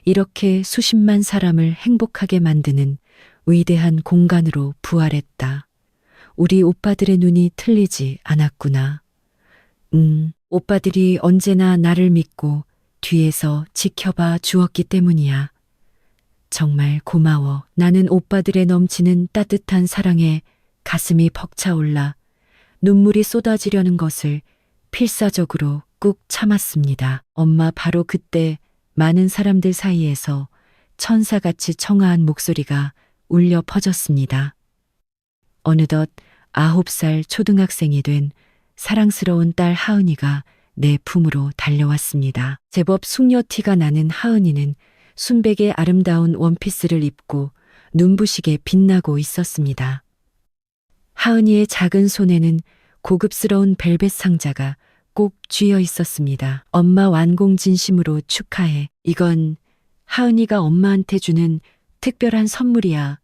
이렇게 수십만 사람을 행복하게 만드는 위대한 공간으로 부활했다. 우리 오빠들의 눈이 틀리지 않았구나. 오빠들이 언제나 나를 믿고 뒤에서 지켜봐 주었기 때문이야. 정말 고마워. 나는 오빠들의 넘치는 따뜻한 사랑에 가슴이 벅차올라 눈물이 쏟아지려는 것을 필사적으로 꾹 참았습니다. 엄마, 바로 그때 많은 사람들 사이에서 천사같이 청아한 목소리가 울려 퍼졌습니다. 어느덧 9살 초등학생이 된 사랑스러운 딸 하은이가 내 품으로 달려왔습니다. 제법 숙녀티가 나는 하은이는 순백의 아름다운 원피스를 입고 눈부시게 빛나고 있었습니다. 하은이의 작은 손에는 고급스러운 벨벳 상자가 꼭 쥐어 있었습니다. 엄마, 완공 진심으로 축하해. 이건 하은이가 엄마한테 주는 특별한 선물이야.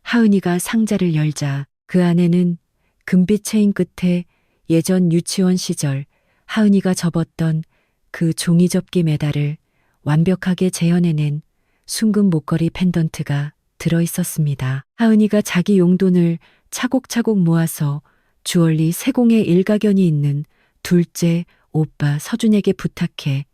하은이가 상자를 열자 그 안에는 금빛 체인 끝에 예전 유치원 시절 하은이가 접었던 그 종이접기 메달을 완벽하게 재현해낸 순금 목걸이 펜던트가 들어 있었습니다. 하은이가 자기 용돈을 차곡차곡 모아서 주얼리 세공의 일가견이 있는 둘째 오빠 서준에게 부탁해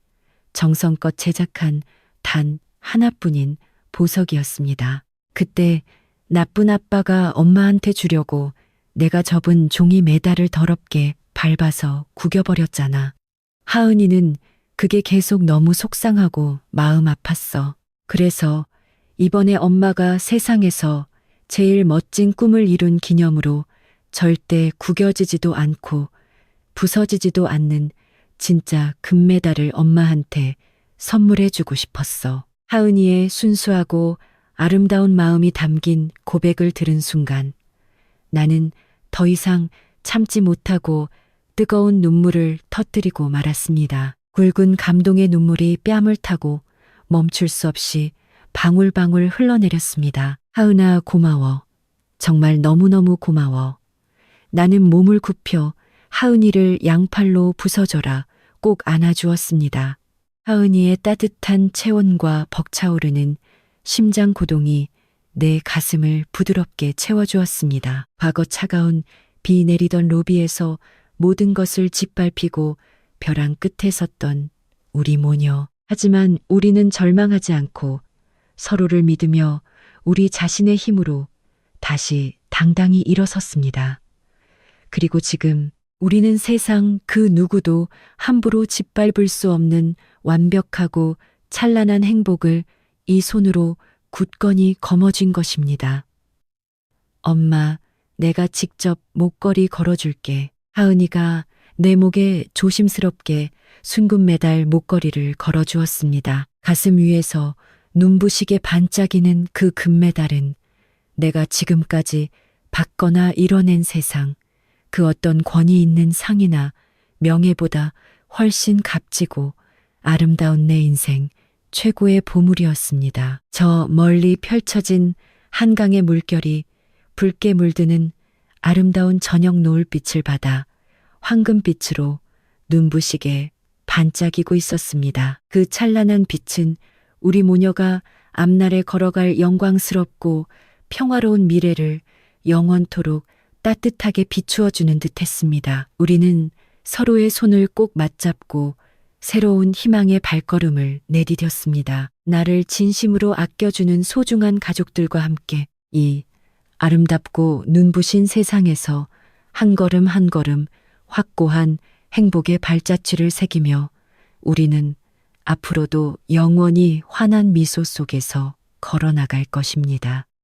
정성껏 제작한 단 하나뿐인 보석이었습니다. 그때 나쁜 아빠가 엄마한테 주려고 내가 접은 종이 메달을 더럽게 밟아서 구겨버렸잖아. 하은이는 그게 계속 너무 속상하고 마음 아팠어. 그래서 이번에 엄마가 세상에서 제일 멋진 꿈을 이룬 기념으로 절대 구겨지지도 않고 부서지지도 않는 진짜 금메달을 엄마한테 선물해주고 싶었어. 하은이의 순수하고 아름다운 마음이 담긴 고백을 들은 순간 나는 더 이상 참지 못하고 뜨거운 눈물을 터뜨리고 말았습니다. 굵은 감동의 눈물이 뺨을 타고 멈출 수 없이 방울방울 흘러내렸습니다. 하은아, 고마워. 정말 너무너무 고마워. 나는 몸을 굽혀 하은이를 양팔로 부서져라 꼭 안아주었습니다. 하은이의 따뜻한 체온과 벅차오르는 심장 고동이 내 가슴을 부드럽게 채워주었습니다. 과거 차가운 비 내리던 로비에서 모든 것을 짓밟히고 벼랑 끝에 섰던 우리 모녀. 하지만 우리는 절망하지 않고 서로를 믿으며 우리 자신의 힘으로 다시 당당히 일어섰습니다. 그리고 지금 우리는 세상 그 누구도 함부로 짓밟을 수 없는 완벽하고 찬란한 행복을 이 손으로 굳건히 거머쥔 것입니다. 엄마, 내가 직접 목걸이 걸어줄게. 하은이가 내 목에 조심스럽게 순금 메달 목걸이를 걸어주었습니다. 가슴 위에서 눈부시게 반짝이는 그 금메달은 내가 지금까지 받거나 이뤄낸 세상, 그 어떤 권위 있는 상이나 명예보다 훨씬 값지고 아름다운 내 인생 최고의 보물이었습니다. 저 멀리 펼쳐진 한강의 물결이 붉게 물드는 아름다운 저녁 노을빛을 받아 황금빛으로 눈부시게 반짝이고 있었습니다. 그 찬란한 빛은 우리 모녀가 앞날에 걸어갈 영광스럽고 평화로운 미래를 영원토록 따뜻하게 비추어주는 듯했습니다. 우리는 서로의 손을 꼭 맞잡고 새로운 희망의 발걸음을 내디뎠습니다. 나를 진심으로 아껴주는 소중한 가족들과 함께 이 아름답고 눈부신 세상에서 한 걸음 한 걸음 확고한 행복의 발자취를 새기며 우리는 앞으로도 영원히 환한 미소 속에서 걸어나갈 것입니다.